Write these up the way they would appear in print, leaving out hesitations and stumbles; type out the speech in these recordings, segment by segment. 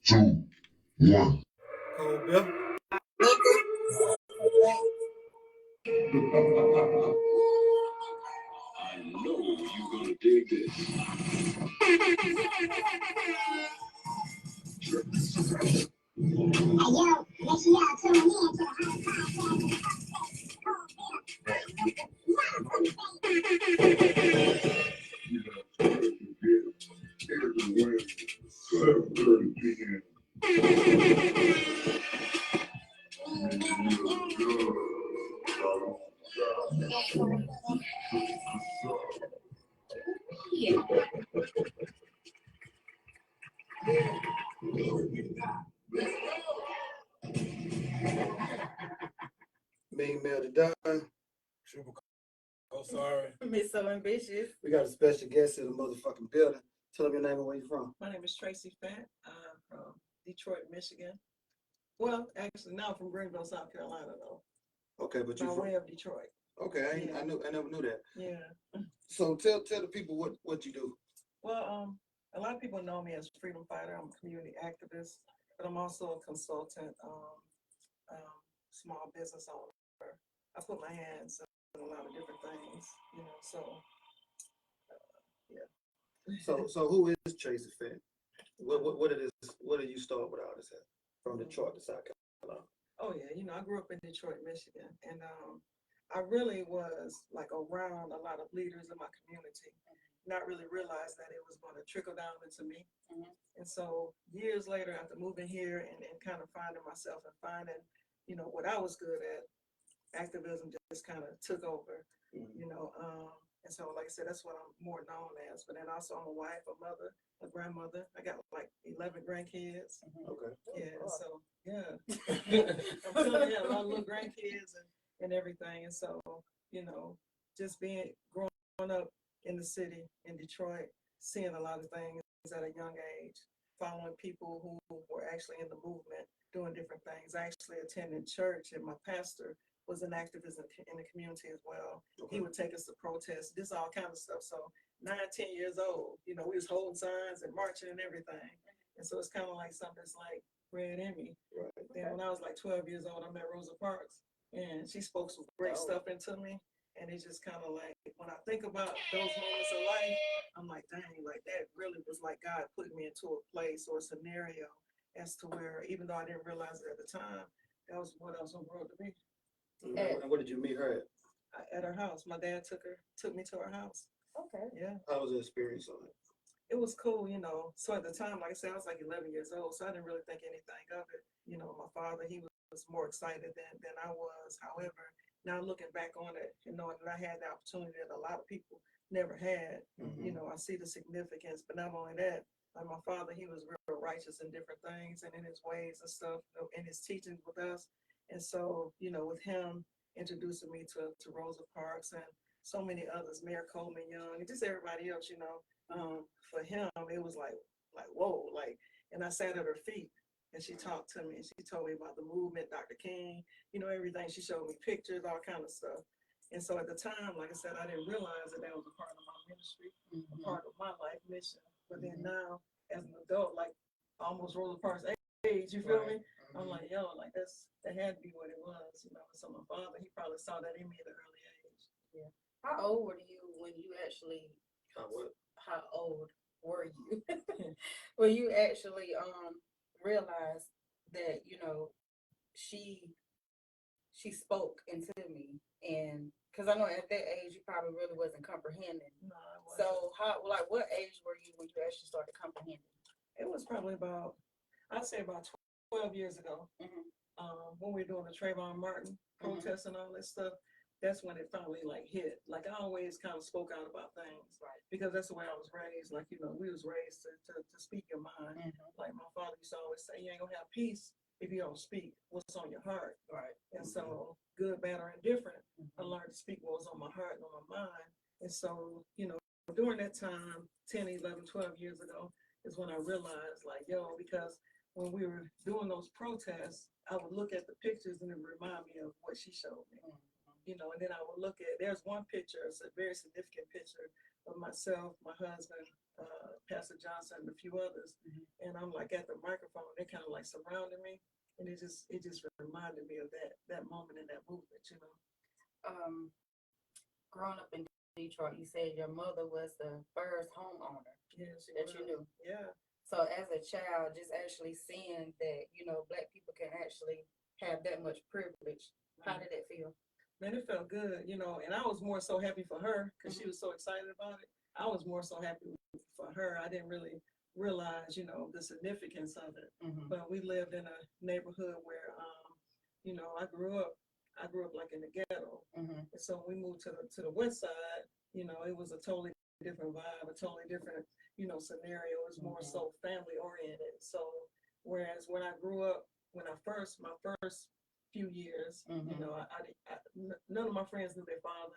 2, 1. Cold Bill. I know you're gonna dig this. Hey yo, make sure y'all tune in to the Everywhere, 7:30 p.m. Main mail to Don. Triple sorry. Miss So Ambitious. We got a special guest in the motherfucking building. Tell them your name and where you from. My name is Traci Fant. I'm from Detroit, Michigan. Well, actually, now I'm from Greenville, South Carolina, though. Okay, but you're by way of Detroit. Okay, Yeah. I never knew that. Yeah. So tell the people what you do. Well, a lot of people know me as a freedom fighter. I'm a community activist, but I'm also a consultant, small business owner. I put my hands in a lot of different things, so yeah. So who is Traci Fant? What did you start with all this at? From Detroit to South Carolina? Oh yeah, I grew up in Detroit, Michigan, and I really was like around a lot of leaders in my community, not really realize that it was going to trickle down into me. And so years later, after moving here and kind of finding myself and finding, what I was good at, activism just kind of took over, and so, like I said, that's what I'm more known as. But then also I'm a wife, a mother, a grandmother. I got like 11 grandkids. Okay. Yeah, so yeah. I'm telling you, a lot of little grandkids and everything. And so, just growing up in the city in Detroit, seeing a lot of things at a young age, following people who were actually in the movement, doing different things. I actually attended church, and my pastor was an activist in the community as well. Okay. He would take us to protests, this all kind of stuff. So 9, 10 years old, we was holding signs and marching and everything. And so it's kind of like something that's like bred in me. Right. Then when I was like 12 years old, I met Rosa Parks, and she spoke some great stuff into me. And it's just kind of like, when I think about those moments of life, I'm like, dang, like that really was like God put me into a place or a scenario as to where, even though I didn't realize it at the time, that was what I was on the road to be. And what did you meet her at? At her house. My dad took me to her house. Okay. Yeah. How was the experience on it? It was cool, So at the time, like I said, I was like 11 years old, so I didn't really think anything of it. My father, he was more excited than I was. However, now looking back on it and knowing that I had the opportunity that a lot of people never had, I see the significance. But not only that, like my father, he was real righteous in different things and in his ways and stuff, in his teachings with us. And so, with him introducing me to Rosa Parks and so many others, Mayor Coleman Young, and just everybody else, for him, it was like, whoa, and I sat at her feet and she talked to me and she told me about the movement, Dr. King, everything. She showed me pictures, all kind of stuff. And so at the time, like I said, I didn't realize that was a part of my ministry, a part of my life mission. But then now, as an adult, like almost Rosa Parks age, you feel me? I'm like, yo, like that had to be what it was, So my father, he probably saw that in me at an early age. Yeah. How old were you when you actually? How old were you when you actually realized that she spoke into me, and because I know at that age you probably really wasn't comprehending. No, I wasn't. So what age were you when you actually started comprehending? It was probably I'd say about 12 years ago, when we were doing the Trayvon Martin protests and all that stuff. That's when it finally hit. Like I always kind of spoke out about things, right? Because that's the way I was raised. Like, we was raised to speak your mind. Like my father used to always say, you ain't gonna have peace if you don't speak what's on your heart. Right. And so good, bad, or indifferent, I learned to speak what was on my heart and on my mind. And so, during that time, 10, 11, 12 years ago, is when I realized because when we were doing those protests, I would look at the pictures and it would remind me of what she showed me. And then I would look at, there's one picture, it's a very significant picture of myself, my husband, Pastor Johnson and a few others. And I'm like at the microphone, they kind of like surrounded me. And it just reminded me of that moment in that movement, you know. Growing up in Detroit, you said your mother was the first homeowner Yes, that you knew. Yeah. So as a child, just actually seeing that, you know, Black people can actually have that much privilege, how did it feel? Man, it felt good, you know, and I was more so happy for her because she was so excited about it. I was more so happy for her. I didn't really realize, you know, the significance of it. But we lived in a neighborhood where, you know, I grew up like in the ghetto. And so when we moved to the west side, you know, it was a totally different vibe, a totally different, you know, scenario. It was more so family oriented. So whereas when I grew up, my first few years, you know, none of my friends knew their father,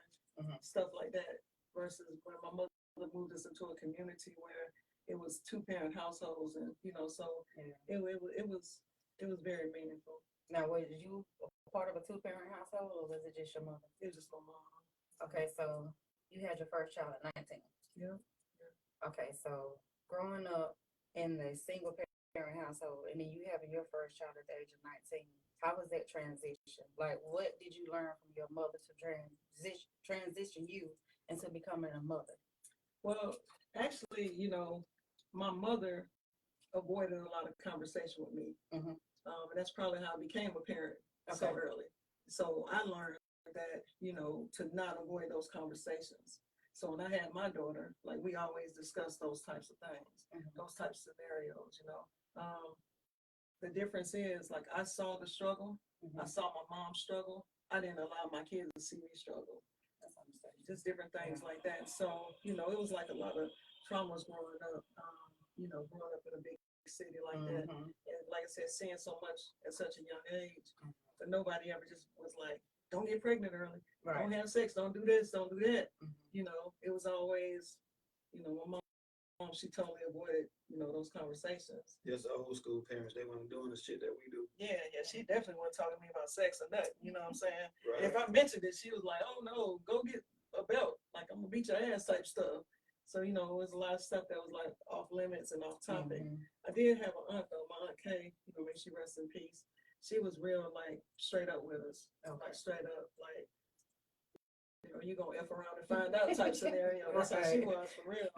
stuff like that. Versus when my mother moved us into a community where it was 2-parent households, and you know, so it was very meaningful. Now, was you a part of a 2-parent household, or was it just your mother? It was just my mom. Okay, so you had your first child at 19. Yeah. Okay, so growing up in the single parent household, and then you having your first child at the age of 19, how was that transition? Like, what did you learn from your mother to transition you into becoming a mother? Well, actually, you know, my mother avoided a lot of conversation with me. And that's probably how I became a parent so early. So I learned that, you know, to not avoid those conversations. So when I had my daughter, like we always discussed those types of things, those types of scenarios, you know. The difference is, like, I saw the struggle. I saw my mom struggle. I didn't allow my kids to see me struggle. Just different things like that. So, you know, it was like a lot of traumas growing up, you know, growing up in a big city like that. And like I said, seeing so much at such a young age, but nobody ever just was like, don't get pregnant early. Don't have sex. Don't do this. Don't do that. You know, it was always, you know, my mom, she totally avoided, you know, those conversations. Just old school parents, they weren't doing the shit that we do. Yeah, she definitely wasn't talking to me about sex or nothing. You know what I'm saying? Right. If I mentioned it, she was like, oh no, go get a belt. Like, I'm gonna beat your ass type stuff. So, you know, it was a lot of stuff that was like off limits and off topic. I did have an aunt though, my Aunt Kay, you know, may she rest in peace. She was real, like, straight up with us. Like, straight up, like, you know, you gonna F around and find out type scenario. That's how she was, for real.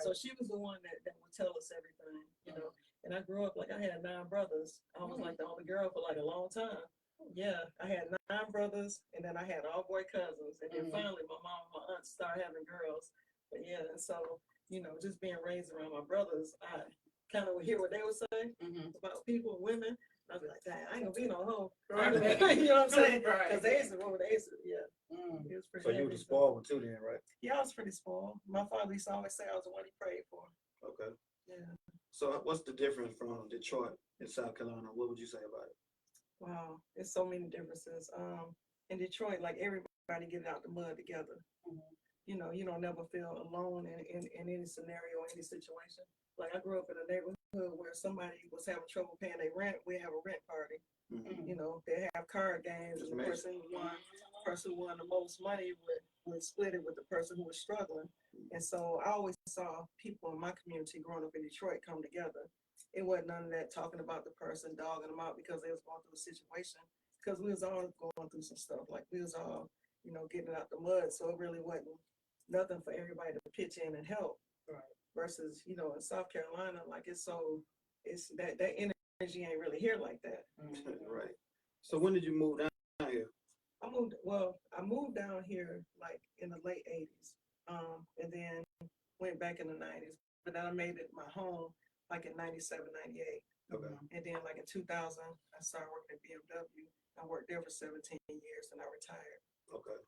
So she was the one that would tell us everything, you know. And I grew up, like, I had 9 brothers. I was like the only girl for like a long time. Yeah, I had 9 brothers, and then I had all boy cousins. And then finally my mom and my aunt started having girls. But yeah, and so, you know, just being raised around my brothers, I kind of would hear what they would say about people, women. I'd be like, dang, I ain't gonna be no hoe. You know what I'm saying? Because they used to, yeah. It was pretty So you were the spoiled one too then, right? Yeah, I was pretty spoiled. My father used to always say I was the one he prayed for. Okay. Yeah. So what's the difference from Detroit and South Carolina? What would you say about it? Wow, there's so many differences. In Detroit, like, everybody get out the mud together. You know, you don't never feel alone in any scenario, any situation. Like, I grew up in a neighborhood where somebody was having trouble paying their rent. We have a rent party. You know, they have card games, and the person who won the most money would split it with the person who was struggling. And so I always saw people in my community growing up in Detroit come together. It wasn't none of that talking about the person, dogging them out because they was going through a situation. Because we was all going through some stuff. Like, we was all, you know, getting out the mud. So it really wasn't nothing for everybody to pitch in and help. Versus, you know, in South Carolina, like, it's that energy ain't really here like that. Right. So when did you move down here? I moved down here like in the late 80s. And then went back in the 90s. But then I made it my home like in 97, 98. Okay. And then like in 2000, I started working at BMW. I worked there for 17 years and I retired. Okay.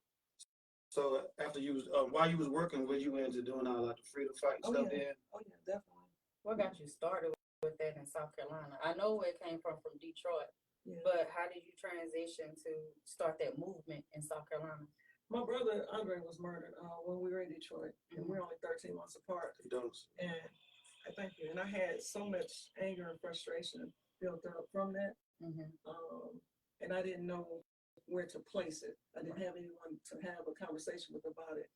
So after you was, while you was working, were you into doing all like the freedom fight stuff then? Oh yeah, definitely. What got you started with that in South Carolina? I know where it came from Detroit, but how did you transition to start that movement in South Carolina? My brother Andre was murdered when we were in Detroit, and we're only 13 months apart. And I thank you. And I had so much anger and frustration built up from that, and I didn't know where to place it. I didn't have anyone to have a conversation with about it.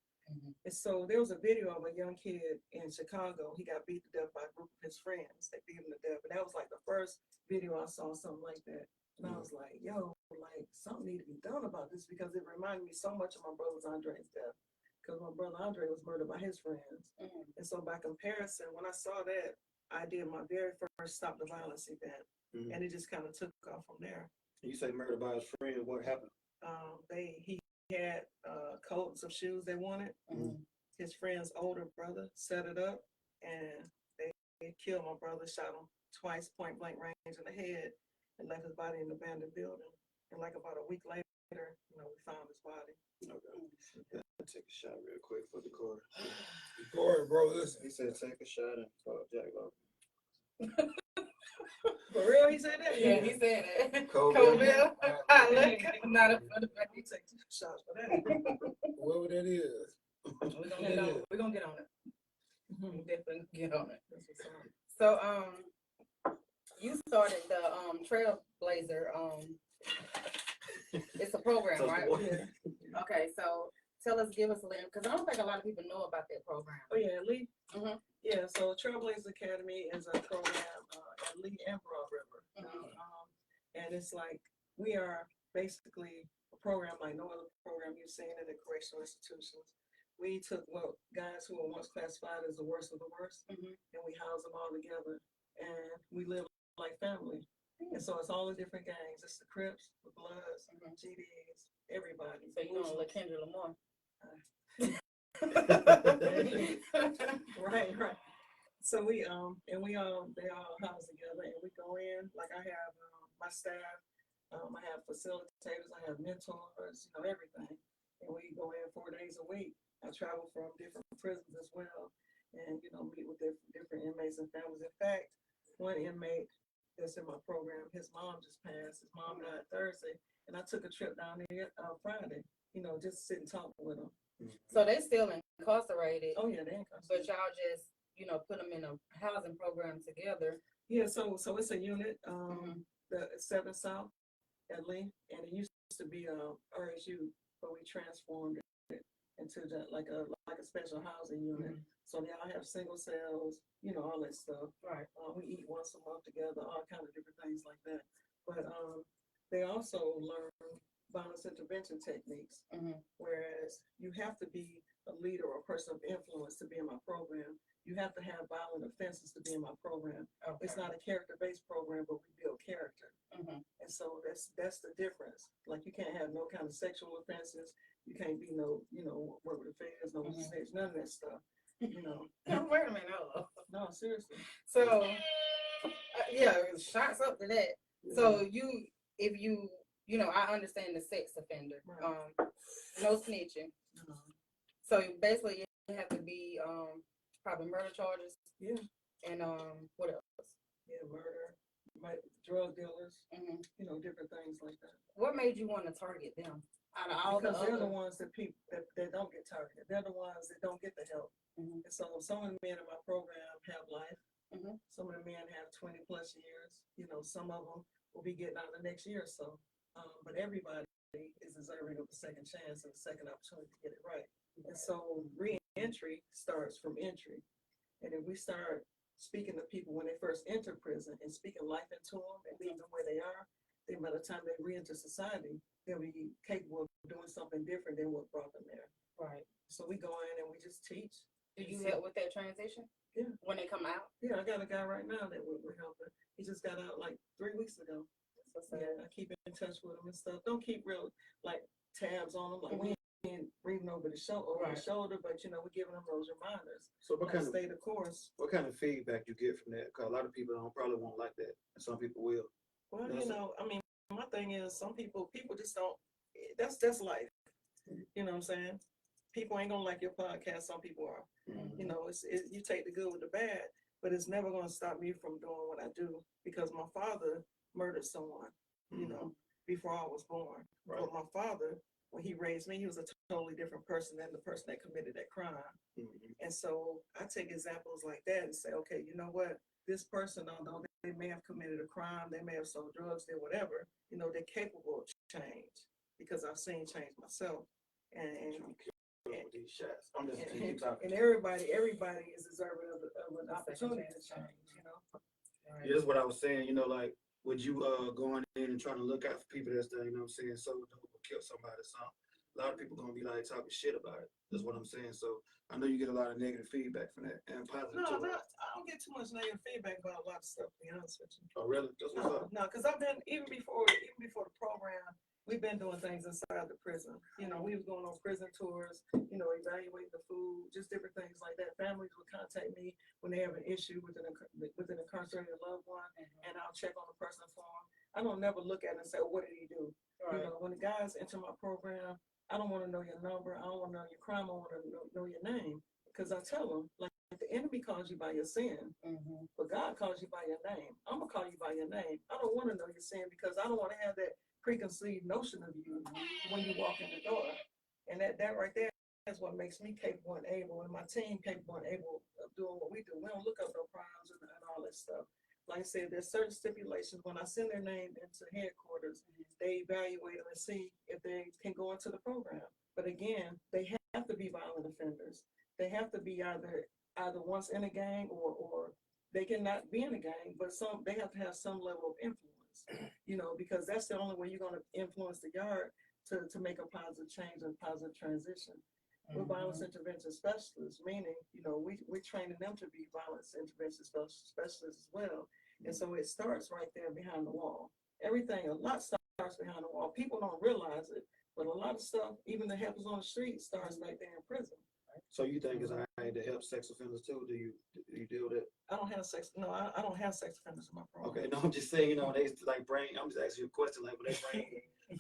And so there was a video of a young kid in Chicago. He got beat to death by a group of his friends. They beat him to death. And that was like the first video I saw something like that. And I was like, yo, like something need to be done about this because it reminded me so much of my brother Andre's death. Because my brother Andre was murdered by his friends. And so by comparison, when I saw that, I did my very first Stop the Violence event. And it just kind of took off from there. You say murdered by his friend. What happened? He had coats of shoes they wanted. His friend's older brother set it up, and they killed my brother, shot him twice, point blank range in the head, and left his body in an abandoned building. And like about a week later, we found his body. Okay. I'll take a shot real quick for the quarter. Corey, bro, listen. He said take a shot and call Jack Logan. For real, he said that? Yeah, he said that. Cold Cold Bill? Bill. Not a fun He take 2 shots for that. Whoever that is. We're gonna get on it. We're gonna get on it. We definitely get on it. That's what's up. So, you started the Trailblazer. It's a program, So right? what- Okay, so give us a little, because I don't think a lot of people know about that program. Oh yeah, Lee. Yeah. So Trailblazer Academy is a program at Lee and Broad River, and it's like we are basically a program like no other program you've seen in the correctional institutions. We took guys who were once classified as the worst of the worst, and we house them all together, and we live like family. And so it's all the different gangs. It's the Crips, the Bloods, GDs, everybody. So you know, Kendra Lamar. Right. So they all house together, and we go in. Like I have my staff, I have facilitators, I have mentors, everything. And we go in 4 days a week. I travel from different prisons as well, and meet with different inmates and families. In fact, one inmate that's in my program, his mom just passed. His mom died Thursday, and I took a trip down there Friday. Just to sit and talk with them. So they still incarcerated. Oh yeah, they incarcerated. But y'all just put them in a housing program together. Yeah, so it's a unit, the 7 South at Lee, and it used to be RSU, but we transformed it into like a special housing unit. So they all have single cells, all that stuff. Right. We eat once a month together, all kind of different things like that. But they also learn violence intervention techniques, whereas you have to be a leader or a person of influence to be in my program. You have to have violent offenses to be in my program. Okay. It's not a character-based program, but we build character. And so that's the difference. Like you can't have no kind of sexual offenses. You can't be work with affairs, no sex, none of that stuff. Wait a minute. No, seriously. So shots up to that. So if you I understand the sex offender, Right. no snitching. So basically you have to be probably murder charges. Yeah. And what else? Yeah, murder, drug dealers, different things like that. What made you want to target them? Out of all because they're the the ones that don't get targeted. They're the ones that don't get the help. And so some of the men in my program have life. Some of the men have 20 plus years. Some of them will be getting out the next year or so. But everybody is deserving of a second chance and a second opportunity to get it right. And so re-entry starts from entry. And if we start speaking to people when they first enter prison and speaking life into them and leaving them where they are, then by the time they re-enter society, they'll be capable of doing something different than what brought them there. Right. So we go in and we just teach. Do you help with that transition? Yeah. When they come out? Yeah, I got a guy right now that we're helping. He just got out like 3 weeks ago. Yeah, I keep in touch with him and stuff. Don't keep real like tabs on him. Like we ain't reading over the shoulder, but we're giving them those reminders. So what kind of stay the course? What kind of feedback you get from that? Because a lot of people probably won't like that, and some people will. Well, my thing is some people just don't. That's life. You know what I'm saying? People ain't gonna like your podcast. Some people are. You take the good with the bad, but it's never gonna stop me from doing what I do because my father murdered someone, before I was born. Right. But my father, when he raised me, he was a totally different person than the person that committed that crime. And so I take examples like that and say, okay, you know what? This person, although they may have committed a crime, they may have sold drugs, did whatever, they're capable of change because I've seen change myself. And with these shots. I'm just keep talking. And everybody is deserving of an opportunity to change, you know? Right. Yeah, that's what I was saying, you know, like, would you going in and trying to look out for people that's there, you know what I'm saying, so dope or kill somebody or something. A lot of people gonna be like talking shit about it. That's what I'm saying. So I know you get a lot of negative feedback from that and positive No, too. I don't get too much negative feedback about a lot of stuff, to be honest with you. Oh, really? That's what's up. No, because I've been, even before the program, we've been doing things inside the prison. You know, we was going on prison tours, you know, evaluating the food, just different things like that. Families would contact me when they have an issue with an incarcerated loved one, and I'll check on the person for them. I don't never look at it and say, what did he do? Right. You know, when the guys enter my program, I don't want to know your number. I don't want to know your crime. I want to know your name. Because I tell them, like, the enemy calls you by your sin, but God calls you by your name. I'm going to call you by your name. I don't want to know your sin because I don't want to have that preconceived notion of you when you walk in the door. And that right there is what makes me capable and able, and my team capable and able of doing what we do. We don't look up no crimes and all that stuff. Like I said, there's certain stipulations. When I send their name into headquarters, they evaluate them and see if they can go into the program. But again, they have to be violent offenders. They have to be either once in a gang or they cannot be in a gang, but they have to have some level of influence, you know, because that's the only way you're going to influence the yard to make a positive change and positive transition. We're violence intervention specialists, meaning, you know, we're training them to be violence intervention specialists as well. And so it starts right there behind the wall. A lot starts behind the wall. People don't realize it, but a lot of stuff, even that happens on the street, starts right there in prison. So you think it's all right to help sex offenders too? Do you deal with it? I don't have sex offenders in my program. Okay, no, I'm just saying, you know, they like I'm just asking you a question, like when they bring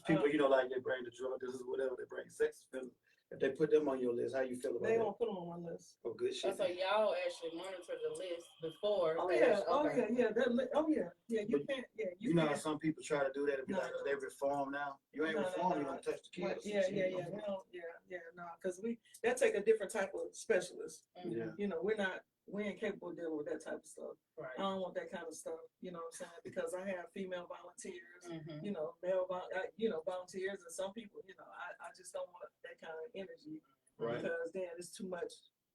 people, you know, like they bring the drug dealers, whatever, they bring sex offenders. If they put them on your list, how you feel about They that? won't put them on my list. Oh, good shit. So y'all actually monitor the list before. Oh they yeah, actually- You can't. Yeah, You know how some people try to do that and be No. like, they reform now. You ain't No, reformed, you no. don't touch the kids. Because that take a different type of specialist. Yeah. You know, we ain't capable of dealing with that type of stuff. Right. I don't want that kind of stuff, you know what I'm saying? Because I have female volunteers, Mhm. male volunteers, and some people, I just don't want that kind of energy. Right. Because then it's too much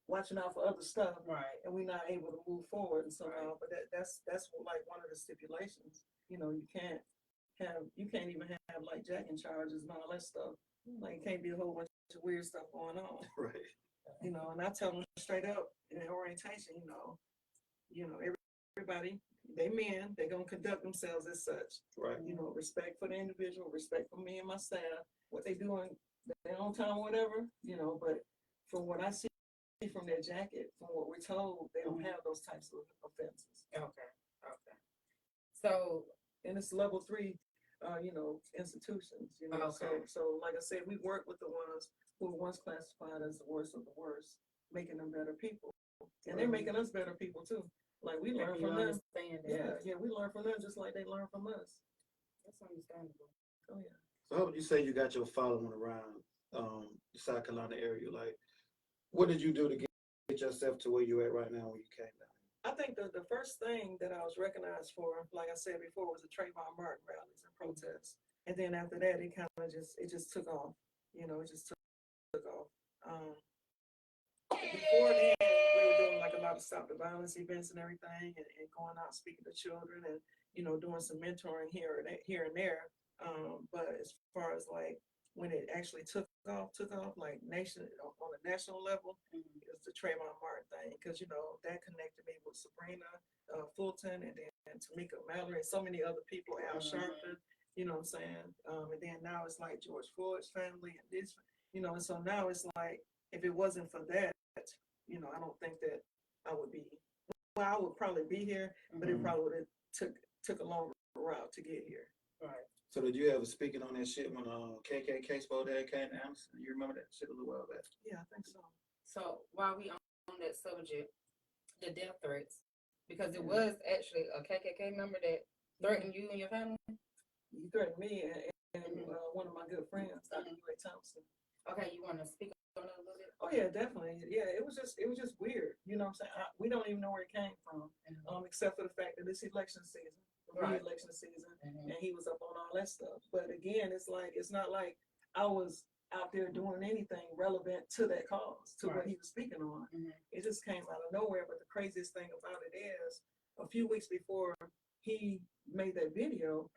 watching out for other stuff, Right. and we're not able to move forward. And so, Right. but that's like one of the stipulations. You know, you can't even have like jacking charges and all that stuff. Like, it can't be a whole bunch of weird stuff going on. Right. You know, and I tell them straight up in the orientation, everybody, they men, they're gonna conduct themselves as such. Right. You know, respect for the individual, respect for me and my staff, what they doing their own time, whatever, but from what I see from their jacket, from what we're told, they don't have those types of offenses. Okay. So, And it's level 3, institutions, Okay. So like I said, we work with the ones who were once classified as the worst of the worst, making them better people. And they're making us better people too. Like, we learn you from them. understand that. Yeah, we learn from them just like they learn from us. That's understandable. Oh yeah. So how would you say you got your following around the South Carolina area? Like, what did you do to get yourself to where you at right now when you came down? I think the first thing that I was recognized for, like I said before, was the Trayvon Martin rallies and protests. And then after that, it just took off. It just took off. Before then, we were doing like a lot of stop the violence events and everything, and going out speaking to children, and doing some mentoring here and there. But as far as like when it actually took off like on a national level, it was the Trayvon Martin thing, because that connected me with Sabrina Fulton, and then Tamika Mallory, and so many other people, Al Sharpton. You know what I'm saying? And then now it's like George Floyd's family and this, and so now it's like, if it wasn't for that, I don't think that I would be, well, I would probably be here, but it probably would have took a longer route to get here. Right. So did you ever speaking on that shit when KKK spoke there came to Anderson? You remember that shit a little while back? Yeah, I think so. So while we on that subject, the death threats, because it was actually a KKK member that threatened you and your family. You threatened me and one of my good friends, Dr. Ray Thompson. Okay, you want to speak on that a little bit? Oh yeah, definitely. Yeah, it was just weird. You know what I'm saying? We don't even know where it came from, except for the fact that it's election season, re-election season, and he was up on all that stuff. But again, it's not like I was out there doing anything relevant to that cause, to what he was speaking on. It just came out of nowhere. But the craziest thing about it is, a few weeks before he made that video,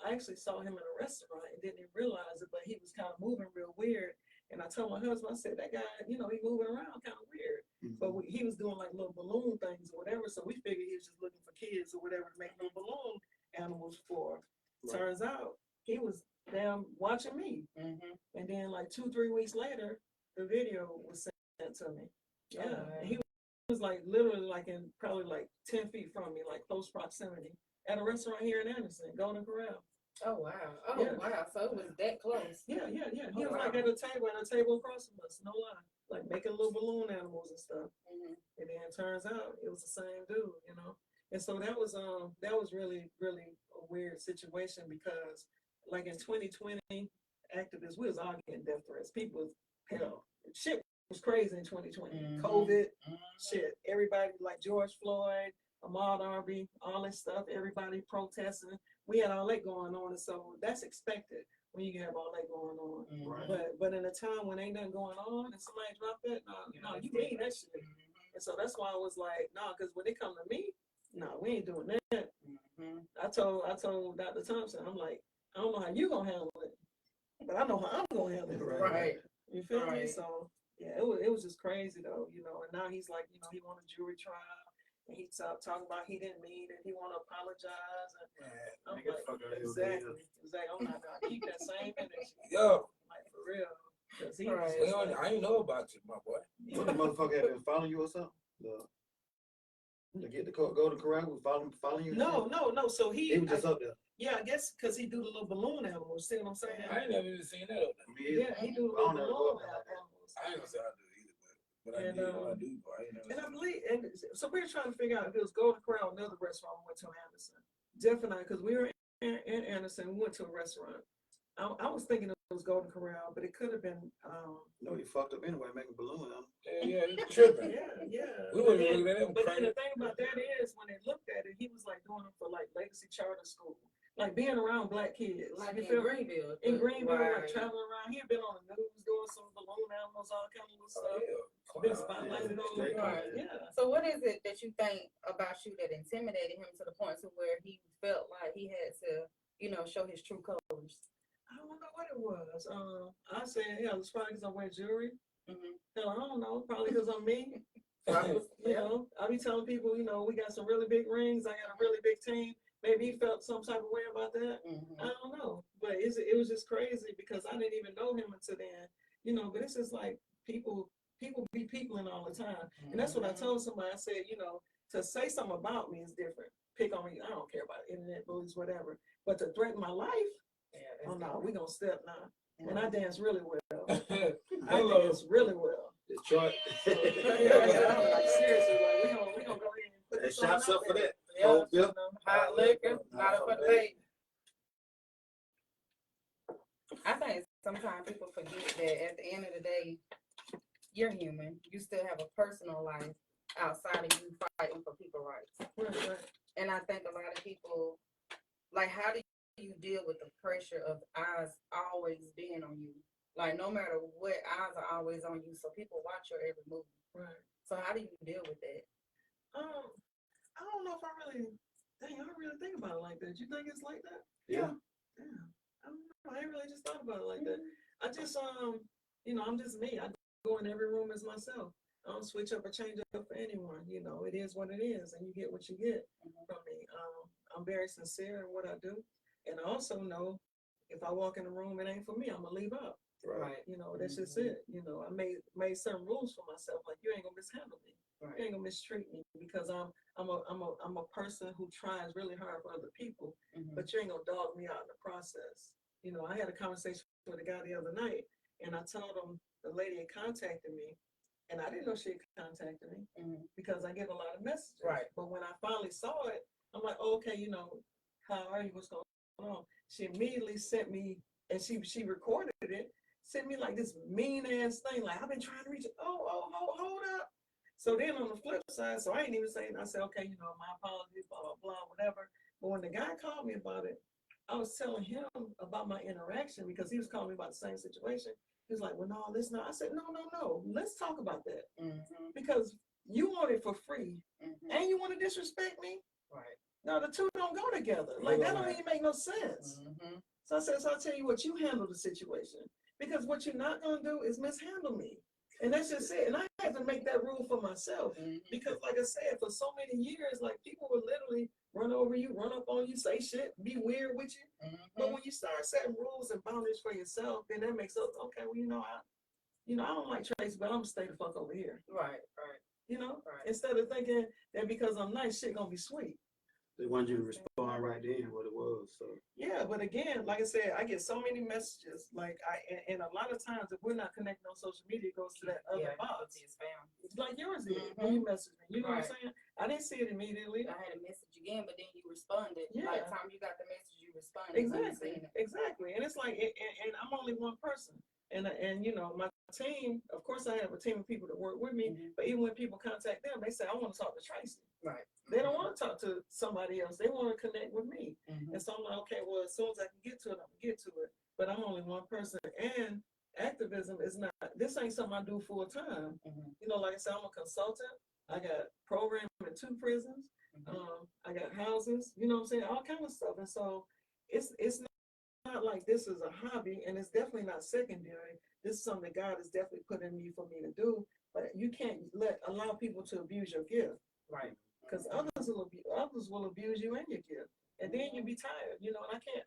I actually saw him in a restaurant and didn't even realize it, but he was kind of moving real weird. And I told my husband, I said, that guy, he moving around kind of weird. But he was doing like little balloon things or whatever. So we figured he was just looking for kids or whatever to make little balloon animals for. Turns out he was damn watching me. And then like 2-3 weeks later, the video was sent to me. Yeah. And he was like literally like in probably like 10 feet from me, like close proximity, at a restaurant here in Anderson, Golden Corral. Oh wow. Oh wow. So it was that close. Yeah. He was like at a table across from us, no lie. Like making little balloon animals and stuff. And then it turns out it was the same dude, And so that was really, really a weird situation because like in 2020, activists, we was all getting death threats. People, hell, shit was crazy in 2020. COVID, shit. Everybody like George Floyd, Ahmaud Arbery, all that stuff, everybody protesting. We had all that going on, and so that's expected when you have all that going on. But in a time when ain't nothing going on and somebody drop that, no, you mean that shit. And so that's why I was like, no, because when they come to me, no, we ain't doing that. I told Dr. Thompson, I'm like, I don't know how you gonna handle it, but I know how I'm gonna handle it. Right. You feel me? So yeah, it was just crazy though, And now he's like, he want a jury trial. And he talking about he didn't mean it. He want to apologize. And I'm like, exactly. I'm not gonna keep that same energy. Yo, like for real. Cause he I ain't know about you, my boy. What the motherfucker have been following you or something? To get the Golden Corral, was following you? No. So He was just up there. Yeah, I guess because he do the little balloon animals. See what I'm saying? I ain't never even seen that up there. Yeah, he do the little balloon animals. I ain't gonna say I do either, but I do. I ain't never. And I believe, and so we were trying to figure out if it was Golden Corral, another restaurant we went to in Anderson. Definitely, because we were in Anderson, we went to a restaurant. I was thinking it was Golden Corral, but it could have been. No, you fucked up anyway, making balloon on. Yeah, you tripping. Yeah. We wouldn't look at that. But then the thing about that is, when they looked at it, he was like doing it for like Legacy Charter School, like being around black kids. Like in Greenville. In Greenville, like traveling around. He had been on the news doing some balloon animals, all kind of stuff. Been spotlighted on the Yeah. So what is it that you think about you that intimidated him to the point to where he felt like he had to, show his true colors? I don't know what it was. I said, hell, it's probably because I wear jewelry. Hell, I don't know. Probably because I'm me. I be telling people, we got some really big rings. I got a really big team. Maybe he felt some type of way about that. I don't know. But it was just crazy because I didn't even know him until then. But it's just like people be peopling all the time. And that's what I told somebody. I said, to say something about me is different. Pick on me. I don't care about internet bullies, whatever. But to threaten my life, oh no, we gonna step now. And I dance really well. I dance really well. Detroit. I'm like, seriously, like we gonna go ahead and put this shots up for that. Hot liquor, hot up for the bait. I think sometimes people forget that at the end of the day, you're human. You still have a personal life outside of you fighting for people's rights. Right. And I think a lot of people, like, how do you deal with the pressure of eyes always being on you? Like, no matter what, eyes are always on you, so people watch your every move. Right. So how do you deal with that? I don't know if I really think about it like that. You think it's like that? Yeah. I don't know. I ain't really just thought about it like that. I just, I'm just me. I go in every room as myself. I don't switch up or change up for anyone. It is what it is, and you get what you get from me. I'm very sincere in what I do, and I also know if I walk in a room, it ain't for me. I'm gonna leave out. Right. That's just it. I made certain rules for myself. Like, you ain't gonna mishandle me. Right. You ain't gonna mistreat me because I'm a person who tries really hard for other people, but you ain't gonna dog me out in the process. I had a conversation with a guy the other night, and I told him the lady had contacted me, and I didn't know she had contacted me because I get a lot of messages. Right. But when I finally saw it, I'm like, oh, okay, how are you? What's going on? She immediately sent me, and she recorded it, sent me like this mean ass thing, like, I've been trying to reach it. Oh, hold up. So then on the flip side, so I ain't even saying, I said, okay, my apologies, blah, blah, blah, whatever. But when the guy called me about it, I was telling him about my interaction because he was calling me about the same situation. He was like, well, no, let's not. I said, no, let's talk about that. Because you want it for free and you want to disrespect me? Right. No, the two don't go together. Like, that don't even make no sense. So I said, so I'll tell you what, you handle the situation. Because what you're not going to do is mishandle me. And that's just it. And I had to make that rule for myself. Because like I said, for so many years, like people would literally run over you, run up on you, say shit, be weird with you. But when you start setting rules and boundaries for yourself, then that makes up, okay, well, I don't like Traci, but I'm gonna stay the fuck over here. Right. Instead of thinking that because I'm nice, shit gonna be sweet. They wanted you to respond right then what it was. So Yeah, but again, like I said, I get so many messages. Like and a lot of times, if we're not connecting on social media, it goes to that other box. It's like yours did when you messaged me. You know what I'm saying? I didn't see it immediately. I had a message again, but then you responded. Yeah. By the time you got the message, you responded. Exactly. And it's like, and I'm only one person. And my team, of course, I have a team of people that work with me. But even when people contact them, they say, I want to talk to Traci. Right. They don't want to talk to somebody else. They want to connect with me. And so I'm like, okay, well, as soon as I can get to it, I'm going to get to it. But I'm only one person. And activism is not, this ain't something I do full time. Like I said, I'm a consultant. I got programming in 2 prisons. I got houses, you know what I'm saying? All kind of stuff. And so it's not like this is a hobby, and it's definitely not secondary. This is something that God has definitely put in me for me to do. But you can't allow people to abuse your gift. Right. Because others will abuse you and your gift. And then you'll be tired, and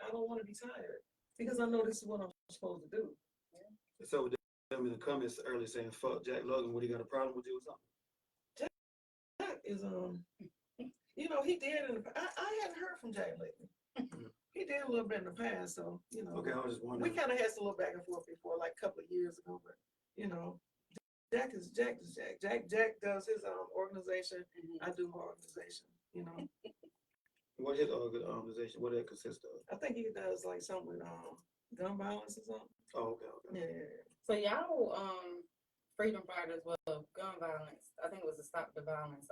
I don't want to be tired because I know this is what I'm supposed to do. So them in the comments earlier saying, fuck Jack Logan, what, he got a problem with you or something? Jack is, he did, I hadn't heard from Jack lately. He did a little bit in the past, so, Okay, I was just wondering. we kind of had to look back and forth before, like a couple of years ago, but, Jack is Jack. Jack does his organization. I do my organization, What his organization, what that consists of? I think he does like something with gun violence or something. Oh, okay. Yeah. So y'all, freedom fighters, gun violence, I think it was to stop the violence.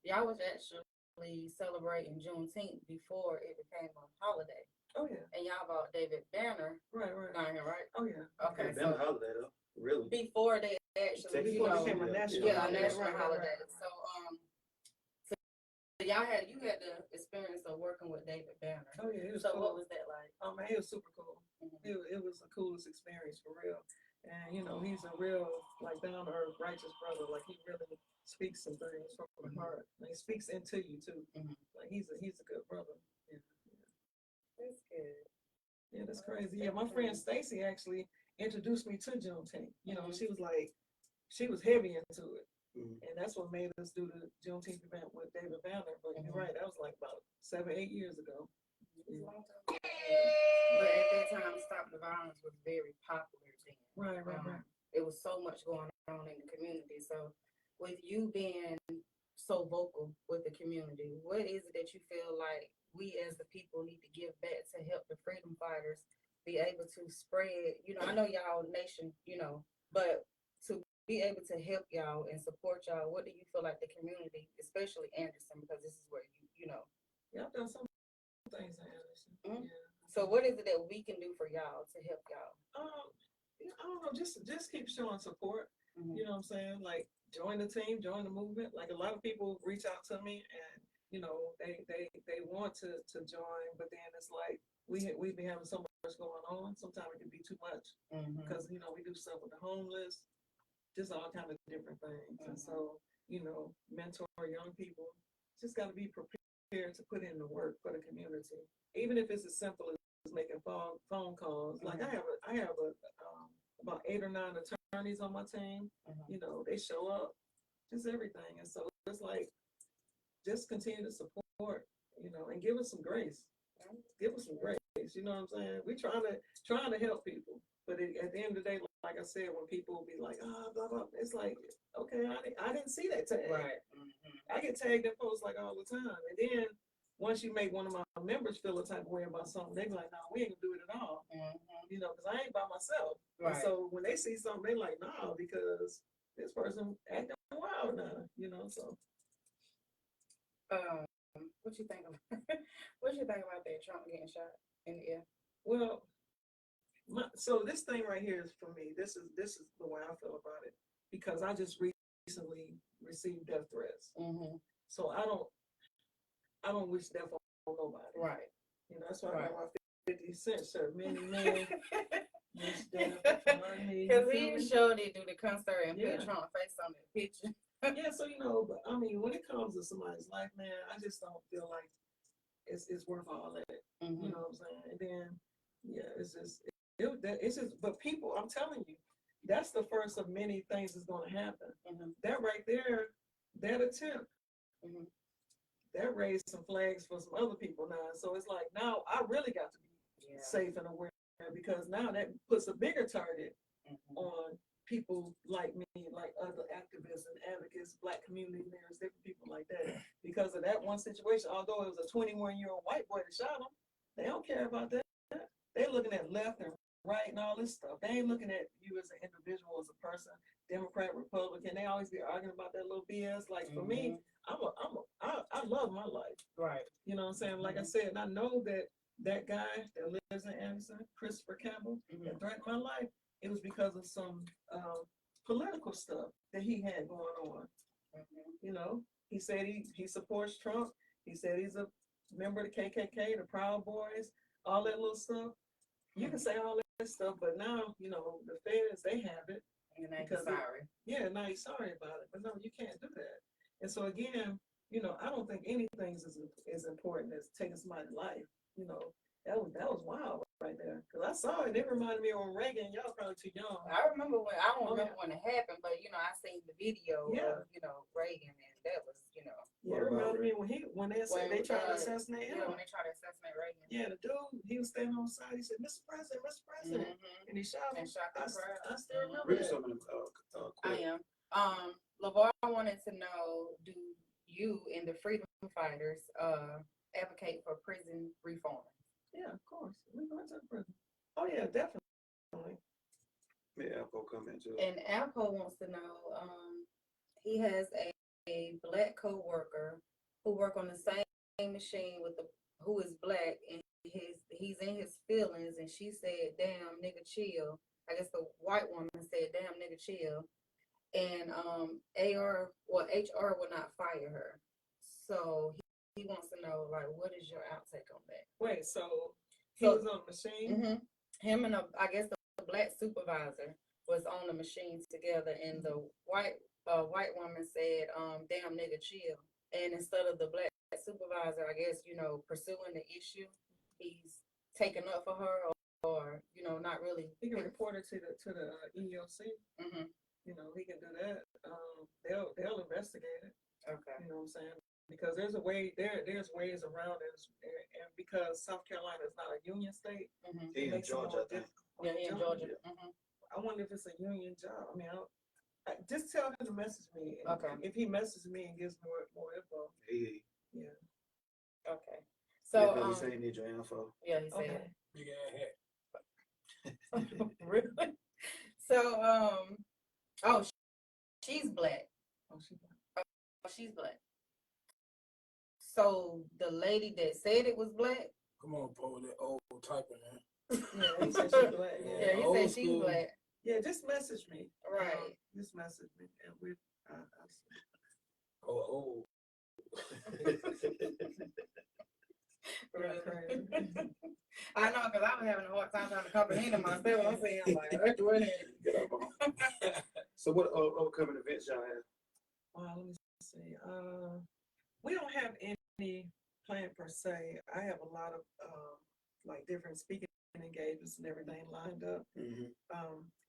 Y'all was actually celebrating Juneteenth before it became a holiday. Oh yeah. And y'all bought David Banner Right. down here, right? Oh yeah. Okay, It's been a holiday though, really. before they actually, Before it became a national a holiday. national Right. holiday. So you had the experience of working with David Banner. Oh yeah. It was So cool. what was that like? Oh man, it was super cool. It was the coolest experience for real. And he's a real down to earth, righteous brother. Like he really speaks some things from the heart. And he speaks into you too. Like he's a good brother. Yeah. That's good. Yeah, that's crazy. Yeah, my friend Stacy actually introduced me to Juneteenth. She was heavy into it. And that's what made us do the Juneteenth event with David Banner. But you're right, that was like about 7-8 years ago. Yeah. But at that time, Stop the Violence was very popular then. Right. It was so much going on in the community. So with you being so vocal with the community, what is it that you feel like we as the people need to give back to help the freedom fighters be able to spread, I know y'all nation, but to be able to help y'all and support y'all, what do you feel like the community, especially Anderson, because this is where Yeah, I've done some things in Anderson. Yeah. So what is it that we can do for y'all to help y'all? I don't know, just keep showing support. You know what I'm saying? Like join the team, join the movement. Like a lot of people reach out to me and they want to join, but then it's like we've been having so much going on. Sometimes it can be too much because we do stuff with the homeless, just all kind of different things. And so mentor young people. Just got to be prepared to put in the work for the community, even if it's as simple as making phone calls. Like I have about 8 or 9 attorneys on my team. They show up, just everything. And so it's like, just continue to support, and give us some grace. Give us some grace. You know what I'm saying? We're trying to help people, but at the end of the day, like I said, when people be like, blah blah, it's like, okay, I didn't see that tag. Right. I get tagged in posts like all the time, and then once you make one of my members feel a type of way about something, they be like, no, we ain't gonna do it at all. Because I ain't by myself. Right. And so when they see something, they like, no, because this person acting wild now. So. What you think about what you think about that Trump getting shot in the air? Well, so this thing right here is for me. This is the way I feel about it because I just recently received death threats. Mm-hmm. So I don't wish death on nobody. Right. You know, that's why I Right. got my 50 cents shirt. Many men wish death upon me. Because You he feel me? showed it through the concert and Yeah. put Trump face on the picture. Yeah, so you know, but I mean, when it comes to somebody's life, man, I just don't feel like it's worth all that. Mm-hmm. You know what I'm saying? And then, yeah, it's just. But people, I'm telling you, that's the first of many things that's going to happen. Mm-hmm. That right there, that attempt, Mm-hmm. that raised some flags for some other people now. So it's like now I really got to be Yeah. safe and aware because now that puts a bigger target Mm-hmm. on people like me, like other activists and advocates, Black community leaders, different people like that. Because of that one situation, although it was a 21-year-old white boy that shot him, they don't care about that. They're looking at left and right and all this stuff. They ain't looking at you as an individual, as a person, Democrat, Republican. They always be arguing about that little BS. Like for me, I love my life. Right. You know what I'm saying? Like I said, and I know that guy that lives in Anderson, Christopher Campbell, that threatened my life, it was because of some political stuff that he had going on. Mm-hmm. You know, he said he supports Trump. He said he's a member of the KKK, the Proud Boys, all that little stuff. You can say all that stuff, but now, you know, the feds, they have it. And they Because sorry. Yeah, now he's sorry about it, but no, you can't do that. And so again, you know, I don't think anything is as important as taking somebody's life. You know, that was wild right there. Because I saw it. It reminded me of when Reagan. Y'all probably too young. I remember when I don't Oh, remember when it happened, but you know, I seen the video Yeah. of, you know, Reagan, and that was, you know, Yeah, it reminded me when they said they tried to assassinate him. Yeah, when they tried to assassinate Reagan. Yeah, the dude, he was standing on the side. He said, "Mr. President, Mr. President," Mm-hmm. and he shot him. And shot the crowd. I still remember Read that. some of them. I am. LeVar wanted to know, do you and the freedom fighters advocate for prison reform? Yeah, of course. We going to the prison. Oh yeah, definitely. Yeah, Apple comment too. And Alpo wants to know, he has a Black coworker who work on the same machine with who is Black, and he's in his feelings, and she said, "Damn nigga, chill." I guess the white woman said, "Damn nigga, chill." And HR will not fire her. So he wants to know, like, what is your outtake on that? Wait, so he was on the machine? Mm-hmm. Him and I guess the Black supervisor was on the machine together, and the white woman said, "Damn nigga, chill." And instead of the Black supervisor, I guess, you know, pursuing the issue, he's taking up for her, or you know, not really. He can report it to the EEOC. Mm-hmm. You know, he can do that. They'll investigate it. Okay. You know what I'm saying? Because there's ways around it, and because South Carolina is not a union state, Mm-hmm. He in Georgia, I think. Yeah, in Georgia. Yeah. Mm-hmm. I wonder if it's a union job. I mean, just tell him to message me. And Okay. If he messages me and gives more info, yeah. Okay. So he said he need your info. yeah, he said. Okay. Big ass hat. Really? So she's Black. Oh, she. She's Black. So the lady that said it was Black. Come on, Paul, that old typing, man. Yeah, he said she's Black. Yeah, he old said she's school. Black. Yeah, just message me. Right. Just message me, and we. Oh. Really? I know, because I was having a hard time trying to comprehend it myself. I'm saying, like, what is it? Get up on. So what upcoming events y'all have? Well, let me see. We don't have any plan per se. I have a lot of like different speaking engagements and everything lined up. Mm-hmm.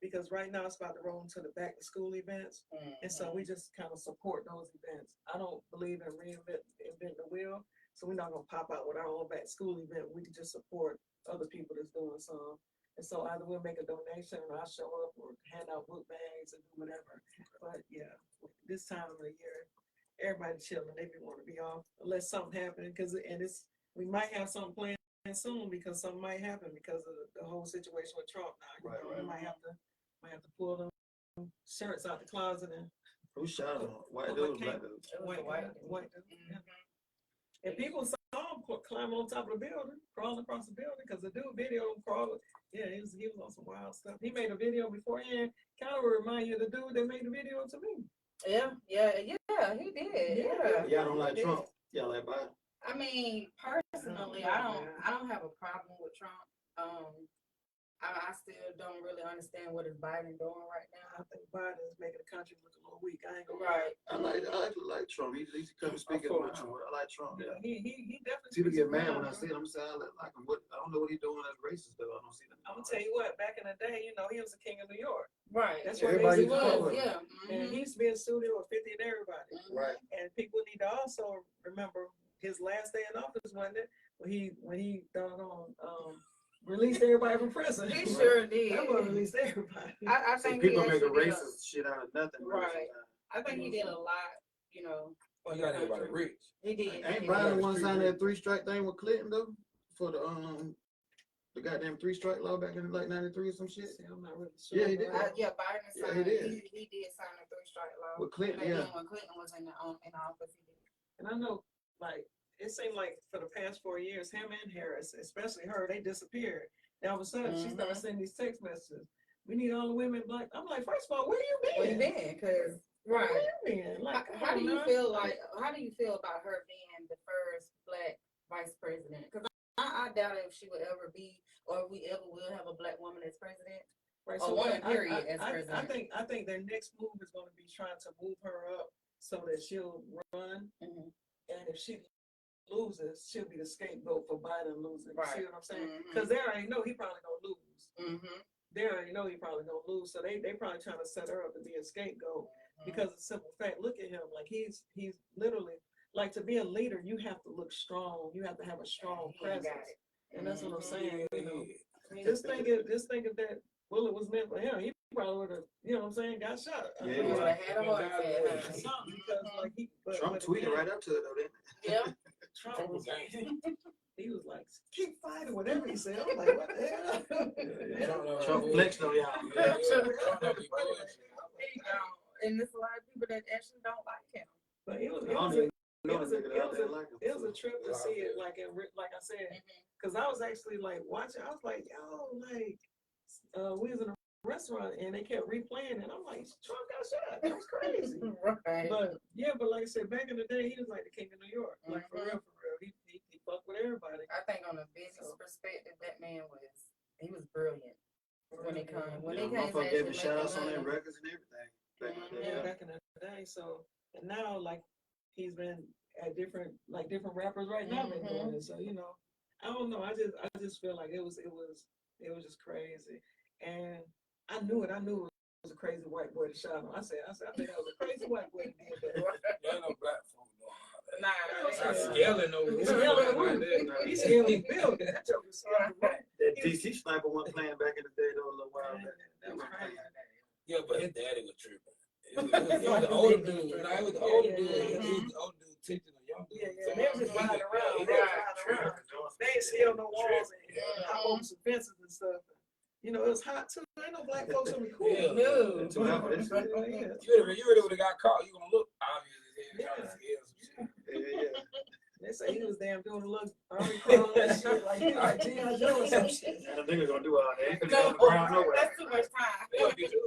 Because right now it's about to roll into the back to school events. And so we just kind of support those events. I don't believe in reinventing the wheel. So we're not gonna pop out with our own back to school event. We can just support other people that's doing some. And so either we'll make a donation or I'll show up or hand out book bags and do whatever. But yeah, this time of the year, everybody chilling. They want to be off unless something happens. We might have something planned soon because something might happen because of the whole situation with Trump now. Right. We might have to pull them shirts out the closet and Who shot him? White Oh, dude, okay. Black dude? It was a white dude. white dude. Yeah. And people saw him climbing on top of the building, crawling across the building, because the dude video him crawling. Yeah, he was on some wild stuff. He made a video beforehand, kind of remind you of the dude that made the video to me. Yeah, he did. Yeah. Y'all don't like Trump. Y'all like Biden. I mean, personally, I don't have a problem with Trump. I still don't really understand what is Biden doing right now. I think Biden is making the country look a little weak. I ain't gonna lie. Right. I like Trump. He come speaking about Trump. I like Trump. Yeah, he definitely. People speaks get mad around, when I see it. I'm saying I like him. I don't know what he's doing as racist though. I don't see that. I'm gonna tell you what. Back in the day, he was the king of New York. Right. That's Yeah, what everybody he used to was. call him. Yeah. And he used to be in studio with 50 and everybody. Right. And people need to also remember his last day in office, wasn't it? When he released everybody from prison. He sure did. That one released everybody. I So think people he make a actually did racist shit out of nothing. Right. I think he did a lot, Well, you got everybody rich. He did. Ain't He Biden did. one signed that 3-strike thing with Clinton though? For the goddamn 3-strike law back in like 93 or some shit? See, I'm not really sure. Yeah, he did. about Yeah, Biden Yeah, signed. he did. He did sign a 3-strike law. With Clinton, Back yeah. then when Clinton was in office, he did. And I know, like, it seemed like for the past 4 years, him and Harris, especially her, they disappeared. Then all of a sudden, she started sending these text messages. We need all the women black. I'm like, first of all, where you been? Where you been? Cause Where right. you been? Like, How do you feel about her being the first black vice president? Because I doubt if she would ever be, or we ever will have a black woman as president. Right, Or one period as I president. I think their next move is going to be trying to move her up so that she'll run. Mhm. And if she loses, she'll be the scapegoat for Biden losing. You see Right. what I'm saying? Mhm. Because they already know he probably gonna lose. Mm-hmm. They already know he probably gonna lose. So they probably trying to set her up to be a scapegoat because of the simple fact. Look at him, like he's literally like, to be a leader, you have to look strong. You have to have a strong He ain't presence. got it. And that's what I'm saying. Yeah. Just think if that bullet was meant for him, he probably would have, what I'm saying, got shot. Yeah, He would have had a heart attack. Something, because like Trump tweeted right up to it though, didn't Yeah. Trump was he was like, keep fighting, whatever he said. I'm like, what the hell? he? Trump flexed on y'all. And there's a lot of people that actually don't like him. But it was a trip to see it, like I said, because I was actually like watching. I was like, yo, like we was in a restaurant and they kept replaying it. I'm like, Trump got shot. That was crazy. Right. But like I said, back in the day, he was like the king of New York. Like for real. He fucked with everybody. I think on a business perspective, that man was brilliant. When it came, Motherfucker gave him shout outs on their records and everything. Back in the day. So, and now like he's been at different rappers right now been doing it. So, I don't know. I just feel like it was just crazy. And I knew it was a crazy white boy that shot him. I said, I think that was a crazy white boy that did that. There ain't no black folk doing all that. Nah, I'm scaling over. He's scaling the building. That joke was scaling the That DC sniper wasn't playing back in the day though, a little while back. That was crazy. Yeah, but his daddy was tripping. It was the older dude. No, it was the older dude. It was the older dude teaching the young dude. Yeah. They was just riding around. They ain't scale no walls and hop over some fences and stuff. It was hot too. Ain't no black folks on the cool. Yeah. no. You really would have got caught. You gonna look obvious as hell. Trying to scale some shit. They say he was damn doing a little army crawl and shit like he like G.I. Joe or some shit. And the nigga gonna do all that. Ain't gonna go around nowhere. That's too much time. They gonna get you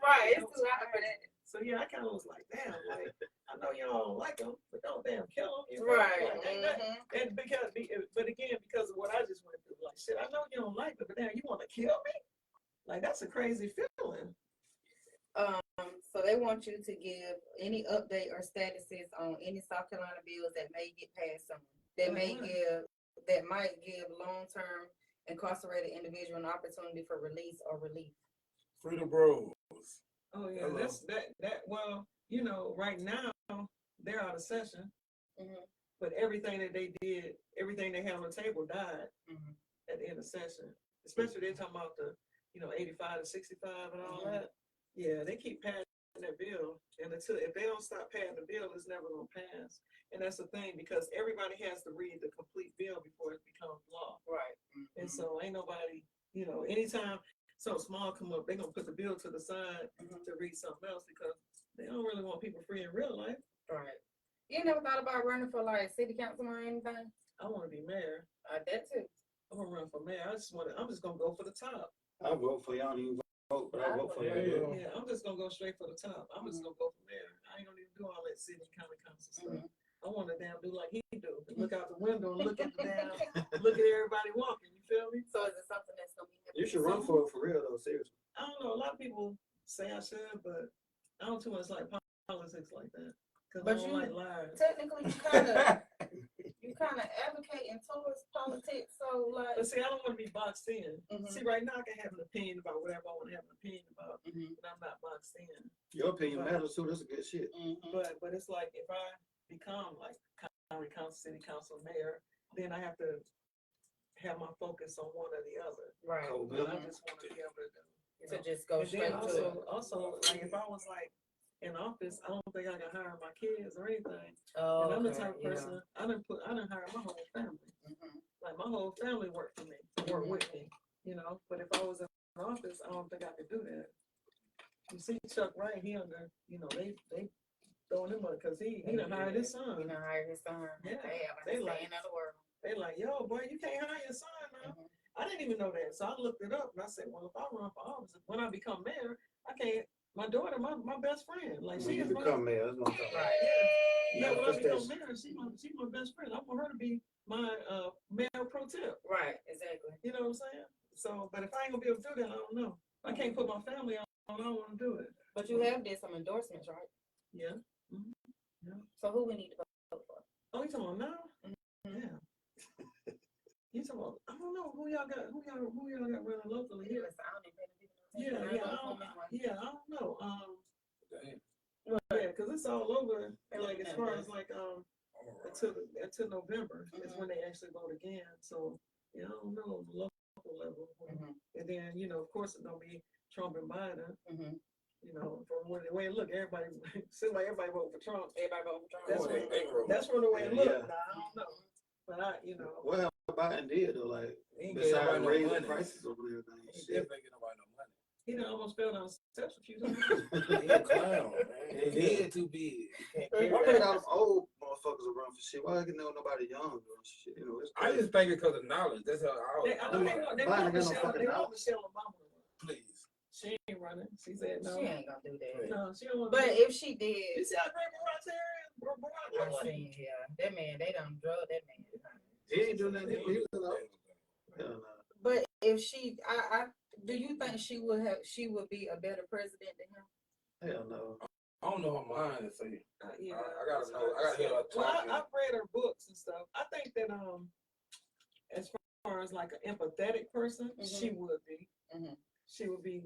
Right, it's too hot for that. So yeah, I kind of was like, damn, like I know y'all don't like him, but don't damn kill him. You know? Right. Like, and but again, because of what I just went through, like shit, I know you don't like it, but damn, you want to kill me? Like that's a crazy feeling. So they want you to give any update or statuses on any South Carolina bills that may get passed soon. That might give long-term incarcerated individual an opportunity for release or relief. Free the bros. Oh yeah, Hello. that's that. Well, right now they're out of session, but everything that they did, everything they had on the table died at the end of session. Especially they're talking about the 85 to 65 and all that. Yeah, they keep passing that bill, and if they don't stop passing the bill, it's never gonna pass. And that's the thing, because everybody has to read the complete bill before it becomes law. Right. And so ain't nobody, anytime something small come up, they're gonna put the bill to the side to read something else because they don't really want people free in real life. Right. You never thought about running for like city council or anything? I want to be mayor. That too. I'm gonna run for mayor. I'm just gonna go for the top. I vote for y'all. I don't even vote, but I vote for y'all. Yeah, I'm just gonna go straight for the top. I'm just gonna go for mayor. I ain't gonna even do all that city county council stuff. I want to damn do like he do. Look out the window and look at the damn, look at everybody walking. You feel me? So is it something that's gonna be? You should run for it for real though, seriously. I don't know. A lot of people say I should, but I don't too much like politics like that. Cause But I don't you- like liars. Technically, you kind of advocating towards politics. So like, But see, I don't want to be boxed in. Mhm. See, right now I can have an opinion about whatever I want to have an opinion about, Mhm. but I'm not boxed in. Your opinion matters too. That's a good shit. But it's like if I become like county council, city council, mayor, then I have to have my focus on one or the other. right, Cold But I blooded. just want to be able to do. You to know? just go And straight then to it. also, like if I was like in office, I don't think I can hire my kids or anything. Oh, And I'm the okay, type of yeah. person I didn't hire my whole family. Mhm. Like my whole family worked for me, worked with me, you know. But if I was in office, I don't think I could do that. You see Chuck Wright, he under, you know, they throwing him up because he done hired his son. You know, hire his son. Yeah, They they like- in the world. They like, yo, boy, you can't hire your son now. Mhm. I didn't even know that. So I looked it up and I said, well, if I run for office, when I become mayor, I can't, my daughter, my best friend, like When she you is my, become mayor, that's what I'm talking about. Right. yeah, when I That's become that- mayor, she my best friend. I want her to be my mayor pro temp. Right, exactly. You know what I'm saying? So, but if I ain't gonna be able to do that, I don't know. I can't put my family on, I don't want to do it. But you have did some endorsements, right? Yeah. So who we need to vote for? Oh, you talking about now? Mhm. Yeah. You talking about, I don't know who y'all got running locally here. Yes, I don't even Yeah, know. I don't know. Damn. Yeah, because it's all over. I Like as remember. far as like until November is when they actually vote again. So yeah, I don't know on the local level. Mhm. And then of course it's gonna be Trump and Biden. Mhm. From the way it look, everybody seems like everybody vote for Trump. Everybody vote for Trump. That's Oh, what they grow. that's from the way it Yeah, look. yeah. Now, I don't know, but I What have Biden did though? Like He ain't getting besides nobody no raising money. prices over everything. He Shit. definitely getting nobody no money. he done almost fell down steps a few times. He a clown, man. His head too big. He can't carry Why that. they all them old motherfuckers around for shit? Why can know nobody young or shit? You know, it's I just think it's because of knowledge. That's how I know they Biden want got no Michelle. fucking They want knowledge. Michelle Obama to run. Please. She ain't running. She said no. She ain't gonna do that. No, she don't want But if she you did, see how great Barack's hair is? Barack I look like seen, yeah, that man, they done drug that man. He ain't doing nothing. He was alone. Hell no. But if she, I do you think she would be a better president than him? Hell no. I don't know her mind to say. yeah. I gotta know. I gotta hear her Well, talking. I've read her books and stuff. I think that as far as like an empathetic person, she would be. Mhm. She would be,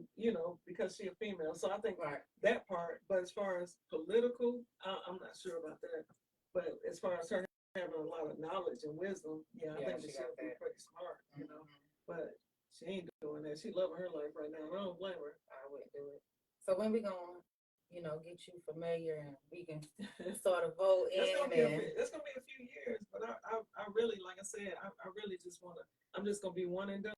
because she a female. So I think Right. that part. But as far as political, I'm not sure about that. But as far as her having a lot of knowledge and wisdom, yeah, I Yeah, think she that got she'll be that. pretty smart, Mhm. But she ain't doing that. She loving her life right now. And I don't blame her. I wouldn't do it. So when we gonna, get you familiar and we can sort of vote That's in gonna be and it's gonna be a few years, but I really, like I said, I really just wanna. I'm just gonna be one and done.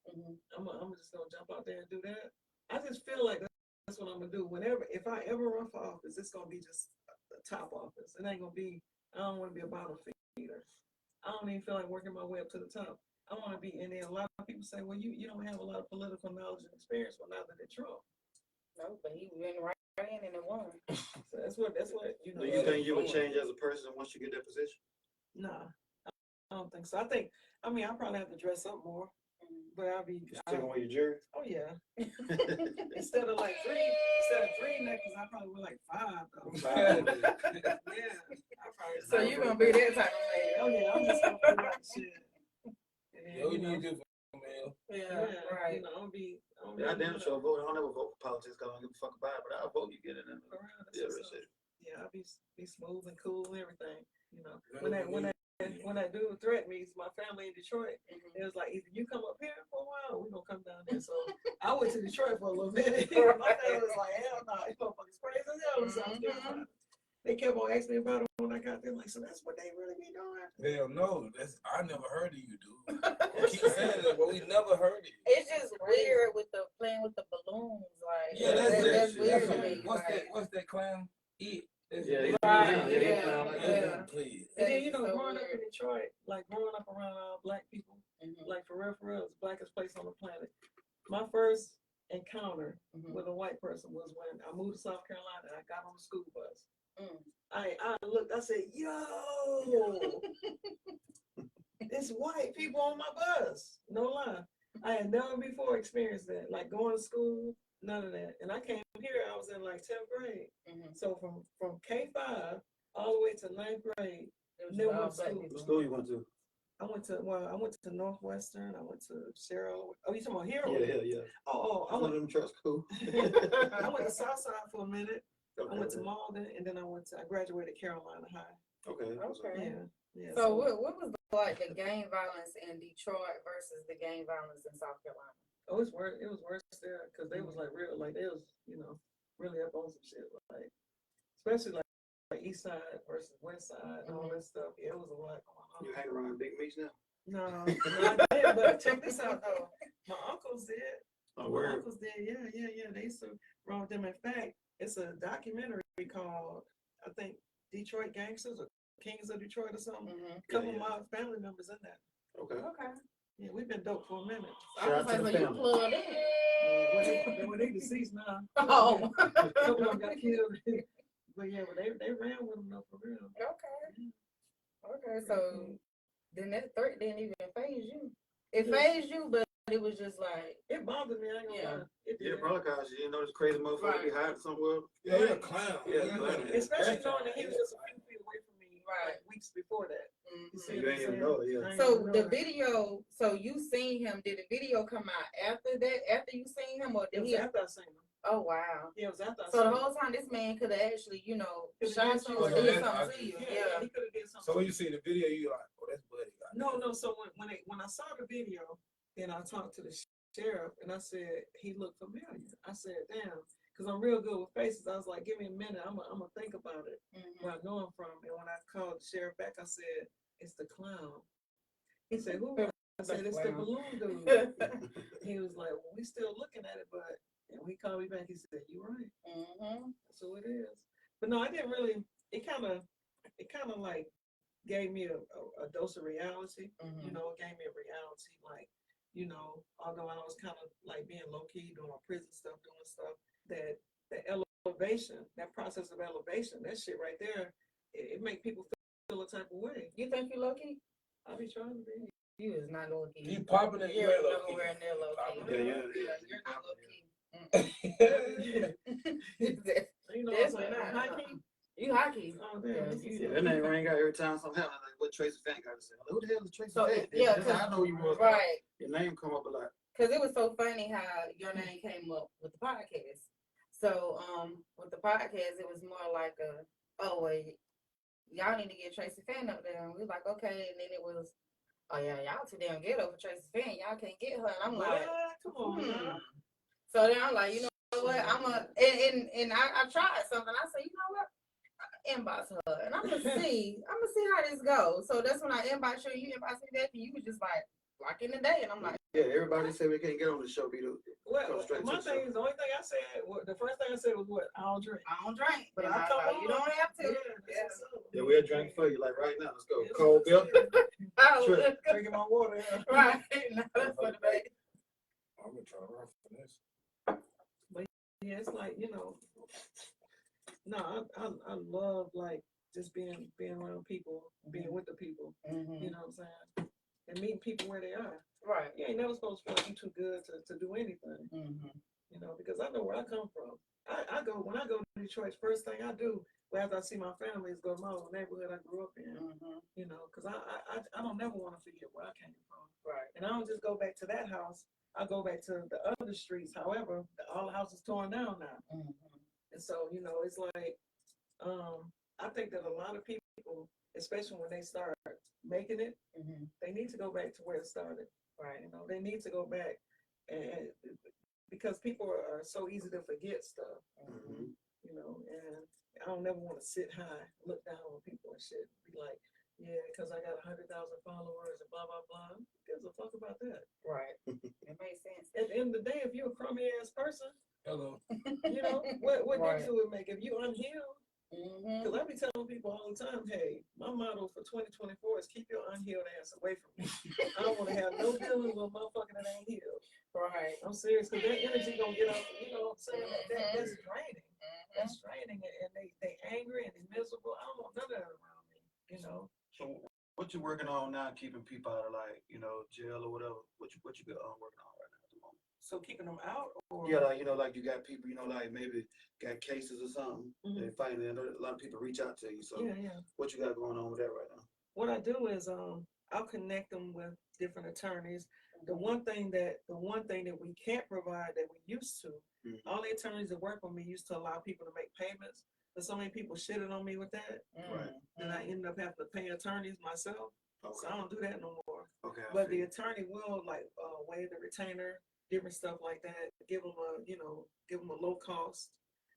Mhm. I'm just gonna jump out there and do that. I just feel like that's what I'm gonna do. If I ever run for office, it's gonna be just the top office. It ain't gonna be. I don't want to be a bottom feeder. I don't even feel like working my way up to the top. I want to be. And then a lot of people say, well, you don't have a lot of political knowledge and experience. Well, neither did Trump. no, but he went right in and it won. So that's what you know. Do you think you would change as a person once you get that position? Nah, I don't think so. I mean, I probably have to dress up more, but I'll be. You still gonna wear your jury? Oh yeah. Instead of 3 necklaces, I probably wear like 5 though. Yeah. So you gonna be that type of man? Oh yeah, I'm just gonna be like shit. And then, Yo, we need to do for Mel. Yeah, right. I'm gonna be. Yeah, I damn sure vote. I don't ever vote for politics because I don't give a fuck about it, but I'll vote you get it in. Around, Yeah, so, real shit. yeah, I'll be smooth and cool and everything. Yeah, When that dude threatened me, my family in Detroit, Mhm. it was like, either you come up here for a while, or we gonna come down there. So I went to Detroit for a little minute. My family was like, hell no, you motherfuckers crazy as hell. So I was scared about it. They kept on asking me about it when I got there. Like, so that's what they really be doing? Hell no, I never heard of you, dude. You keep saying that, but we never heard it. It's just weird with the playing with the balloons, like Yeah, that's that's weird to it. me. What's like, that? What's that clown? It. Yeah, Right, yeah. Please. And then, That you is know, so growing up in weird. Detroit, like growing up around all black people, Mhm, like for real, it's the blackest place on the planet. My first encounter mhm. with a white person was when I moved to South Carolina and I got on the school bus. Mm. I looked, I said, yo, it's white people on my bus. No lie. I had never before experienced that. Like going to school, none of that. And I came here, I was in like 10th grade. Mhm. So from K5 all the way to 9th grade, It was never all went to black school. What people. school you went to? I went to Northwestern. I went to Cheryl. Oh, you talking about Yeah, Hero? yeah. Oh, I One of went. them truck school. I went to Southside for a minute. I went to Okay. Malden, and then I graduated Carolina High. Okay. Okay. Yeah. So what was like the gang violence in Detroit versus the gang violence in South Carolina? Oh, it's worse. It was worse there because they was like real, like they was, really up on some shit, like especially like East Side versus West Side, and all that stuff. Yeah, it was a lot going on. You hang around big meats now? No, I didn't. But check this out though. My uncles did. Oh, My word. uncles did. Yeah. They used to run with them. In fact, it's a documentary called, I think, Detroit Gangsters or Kings of Detroit or something. Mhm. A couple Yeah. of my family members in that. Okay. Okay. Yeah, we've been dope for a minute. I Shout was out like, to so the you family. plugged in. Well, they deceased now. Oh. A couple of them got killed. But yeah, they ran with them though, for real. Okay. Okay. So then that threat didn't even phase you. It Yes. phased you, but it was just like, It bothered me. I ain't gonna Yeah. lie. It Yeah, did. probably cause you didn't know this crazy motherfucker be hiding somewhere. Yeah, you're a clown. Yeah, a clown. Especially knowing that he was just a few feet away from me, Right. like weeks before that. mhm. You see You what I'm ain't even saying? know it, yeah. I ain't So even the know it. video, so you seen him, did the video come out after that, after you seen him, or It did was he? after I seen him. Oh, wow. Yeah, it was after I So seen the him. whole time this man could have actually, Could've shot did you or something. did Yeah, something to you. Yeah, Yeah. he could have did something. So when you see the video, you like, oh, that's Buddy. No. So when I saw the video, then I talked to the sheriff and I said he looked familiar. I said, damn, because I'm real good with faces. I was like, give me a minute. I'm gonna think about it. Mhm. Where I know him from. And when I called the sheriff back, I said, it's the clown. He said, who? I said, it's the Clown. balloon dude. He was like, well, we still looking at it, but and he called me back. He said, you're right. Mhm. That's who it is. But no, I didn't really. It kind of like gave me a dose of reality. Mhm. It gave me a reality. Like, although I was kind of like being low key, doing my prison stuff, doing stuff, that the elevation, that process of elevation, that shit right there, it make people feel a type of way. You think you low key? I be trying to be. You is not low key. You popping it, you You're ain't low key. nowhere near low key. Yeah. You're not low key. Definitely not. high key. You high key. Oh, damn. Yeah, you- Yeah, that name rang out every time something happened. Like, what Traci Fant got to say? Like, who the hell is Traci So, Fant? yeah, That's how I know you was. Right. Your name come up a lot. Because it was so funny how your name came up with the podcast. So, with the podcast, it was more like y'all need to get Traci Fant up there. And we was like, okay. And then it was, oh yeah, y'all too damn ghetto for Traci Fant. Y'all can't get her. And I'm like, Come on, now. So then I'm like, you know what? And I tried something. I said, you know what? Inbox her, and I'm gonna see how this goes. So that's when I inbox you inbox me back, and you was just like in the day, and I'm like, Yeah, everybody say we can't get on the show. Be the Well, come straight my to the thing show. is, the only thing I said, the first thing I said was what? I don't drink. I don't drink, But and I I come thought, on. you don't have to. Yeah. Yeah, we'll drink for you like right now. Let's go. Yes, Cold yes, bill. yes. Oh, Sure. Drinking my water. Yeah. right. No, that's for the baby. I'm gonna try to run for this. Yeah, it's like, no, I love like just being around people, being with the people. Mhm. You know what I'm saying? And meeting people where they are. Right. You ain't never supposed to feel like you too good to do anything. Mhm. Because I know where I come from. When I go to Detroit, first thing I do after I see my family is go to my old neighborhood I grew up in. Mhm. Because I don't never want to forget where I came from. Right. And I don't just go back to that house. I go back to the other streets. However, all the houses torn down now. Mhm. And so, it's like, I think that a lot of people, especially when they start making it, Mhm. they need to go back to where it started. Right. They need to go back and because people are so easy to forget stuff, Mhm. and I don't never want to sit high, look down on people and shit. Be like, yeah, because I got 100,000 followers and blah, blah, blah. Who gives a fuck about that? Right. It makes sense. At the end of the day, if you're a crummy ass person, Hello. what Right. difference would it make? If you unhealed, Cause I be telling people all the time, hey, my motto for 2024 is keep your unhealed ass away from me. I don't want to have no dealings with a motherfucker that ain't healed. Right. I'm serious, cause that energy gonna get off. You know what I'm saying? That's draining. That's draining, and they angry and they miserable. I don't want none of that around me. You know. So what you working on now, keeping people out of like, jail or whatever? What you been working on right now at the moment? So keeping them out, or Yeah, like like you got people, like maybe got cases or something. They Mhm. fighting. I know a lot of people reach out to you. So yeah. what you got going on with that right now? What I do is I'll connect them with different attorneys. The one thing that we can't provide that we used to, Mhm. all the attorneys that work with me used to allow people to make payments. But so many people shitted on me with that, Right. that I ended up having to pay attorneys myself. So Okay. I don't do that no more. Okay. I But feel the you. attorney will waive the retainer, different stuff like that. Give them a low cost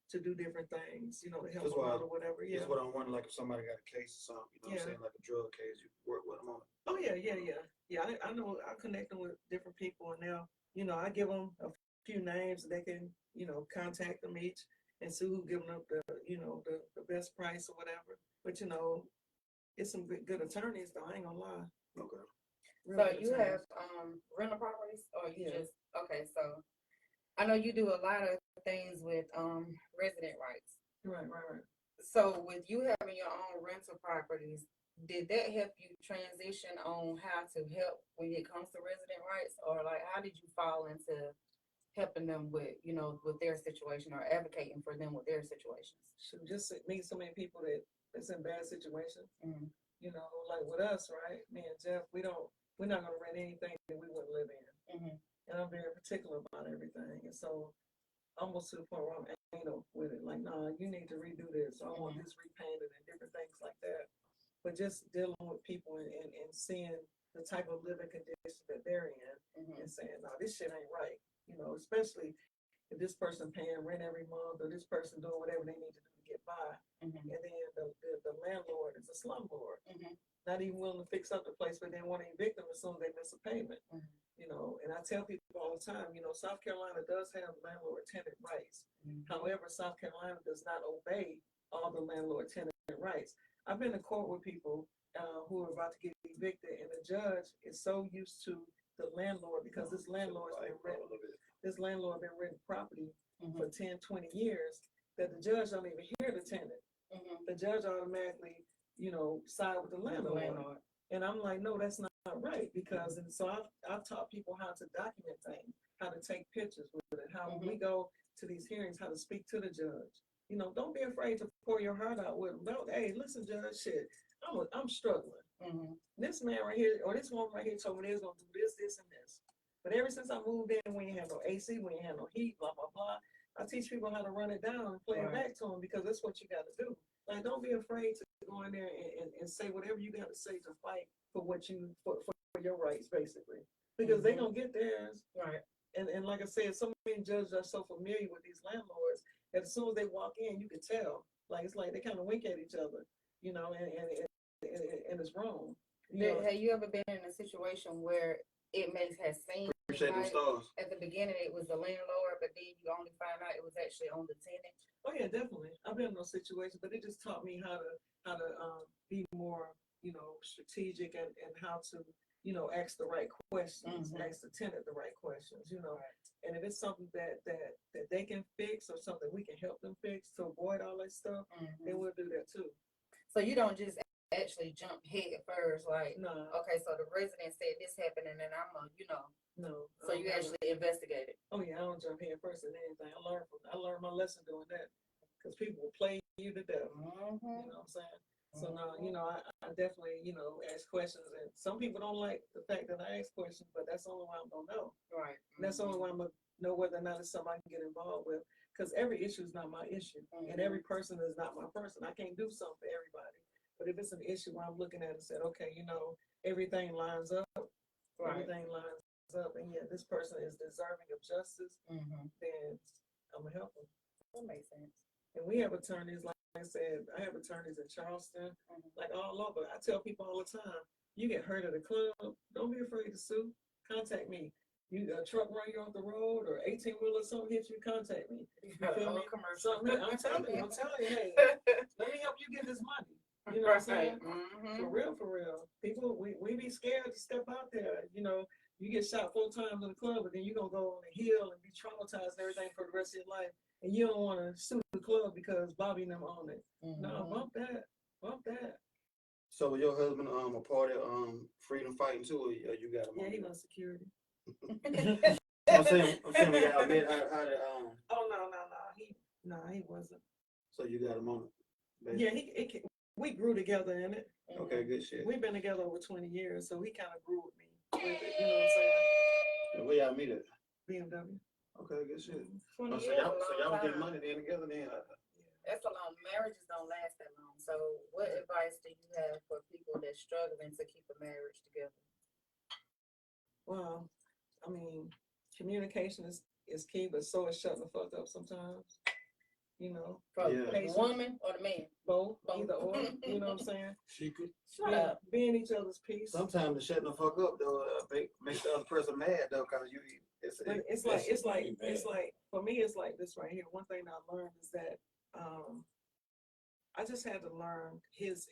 to do different things, to help That's them why. out or whatever. This Yeah. is what I'm wondering. Like if somebody got a case or something, what I'm Yeah. saying, like a drug case, you work with them on it. Oh yeah. I know. I connect them with different people, and now I give them a few names. They can contact them each and see who giving up the best price or whatever. But it's some good attorneys though. I ain't gonna lie. Okay. Real So good you attorneys. have rental properties, or you Yeah. just okay? So I know you do a lot of things with resident rights. Right. So with you having your own rental properties, did that help you transition on how to help when it comes to resident rights, or like how did you fall into helping them with with their situation or advocating for them with their situations? Should just meet so many people that's in bad situations. Mhm. Like with us, right? Me and Jeff, we're not gonna rent anything that we wouldn't live in. Mhm. And I'm very particular about everything. And so almost to the point where I'm anal with it. Like, nah, you need to redo this. I want this repainted and different things like that. But just dealing with people and seeing the type of living conditions that they're in and saying, no, this shit ain't right. Especially if this person paying rent every month or this person doing whatever they need to do to get by. And then the landlord is a slumlord. Not even willing to fix up the place, but they want to evict them as soon as they miss a payment. And I tell people all the time, South Carolina does have landlord tenant rights. However, South Carolina does not obey all the landlord tenant rights. I've been in court with people who are about to get evicted, and the judge is so used to the landlord because this landlord's been renting property for 10, 20 years that the judge don't even hear the tenant. The judge automatically, side with the landlord. And I'm like, no, that's not right. Because, and so I've taught people how to document things, how to take pictures with it, how when we go to these hearings, how to speak to the judge. Don't be afraid to pour your heart out with them. Don't, hey, listen, judge, shit, I'm struggling. This man right here, or this woman right here told me they was gonna do this, this, and this. But ever since I moved in, we ain't have no AC, we ain't have no heat, blah, blah, blah. I teach people how to run it down and play it back to them because that's what you got to do. Like, don't be afraid to go in there and say whatever you got to say to fight for for your rights, basically. Because they gonna get theirs. Right. And like I said, so many judges are so familiar with these landlords that as soon as they walk in, you can tell. Like, it's like they kind of wink at each other, and it's wrong. Have you ever been in a situation where it may have seemed Appreciate them like stars. at the beginning it was the landlord, but then you only find out it was actually on the tenant? Oh yeah, definitely. I've been in those situations, but it just taught me how to be more, strategic and how to, ask the right questions, ask the tenant the right questions, And if it's something that they can fix or something we can help them fix to avoid all that stuff, then we'll do that too. So you don't just actually jump head first, like, No. okay, so the resident said this happened, and then I'm No. So you actually investigated. Oh yeah, I don't jump head first in anything. I learned my lesson doing that because people will play you to death. You know what I'm saying? So no, I definitely, ask questions, and some people don't like the fact that I ask questions, but that's the only way I'm gonna know. Right. And that's the only way I'm gonna know whether or not it's something I can get involved with. Because every issue is not my issue, and every person is not my person. I can't do something for everybody. But if it's an issue where I'm looking at it and said, okay, everything lines up, everything lines up, and yeah, this person is deserving of justice, then I'm gonna help them. That makes sense. And we have attorneys, like I said, I have attorneys in Charleston, like all over. I tell people all the time, you get hurt at a club, don't be afraid to sue. Contact me. you got a truck run you off the road or 18-wheeler or something hit you, contact me. You feel me? Commercial. Something, I'm telling you, hey, let me help you get this money. You know what I'm saying? For real. People, we be scared to step out there. You know, you get shot 4 times in the club, but then you're going to go on the hill and be traumatized and everything for the rest of your life. And you don't want to sue the club because Bobby and them own it. No, bump that. So was your husband a part of freedom fighting too, or you got him? Yeah, he was security. I'm saying we got met. How did Oh no, he wasn't. So you got him on it. Yeah, we grew together in it. Okay, good shit. We've been together over 20 years, so he kind of grew with me with it. You know what I'm saying? And where y'all meet at? BMW. Okay, good shit. 20 Oh, so years y'all is a long getting time. money then together then? That's a long. Marriages don't last that long. So, what advice do you have for people that's struggling to keep a marriage together? Well, I mean, communication is key, but so is shutting the fuck up sometimes. You know, For Yeah. the woman or the man? both, Both. either or. You know what I'm saying? Secret. Shut up. Being each other's peace. Sometimes the shutting the fuck up though make the other person mad though, cause But it's like for me, it's like this right here. One thing I learned is that I just had to learn his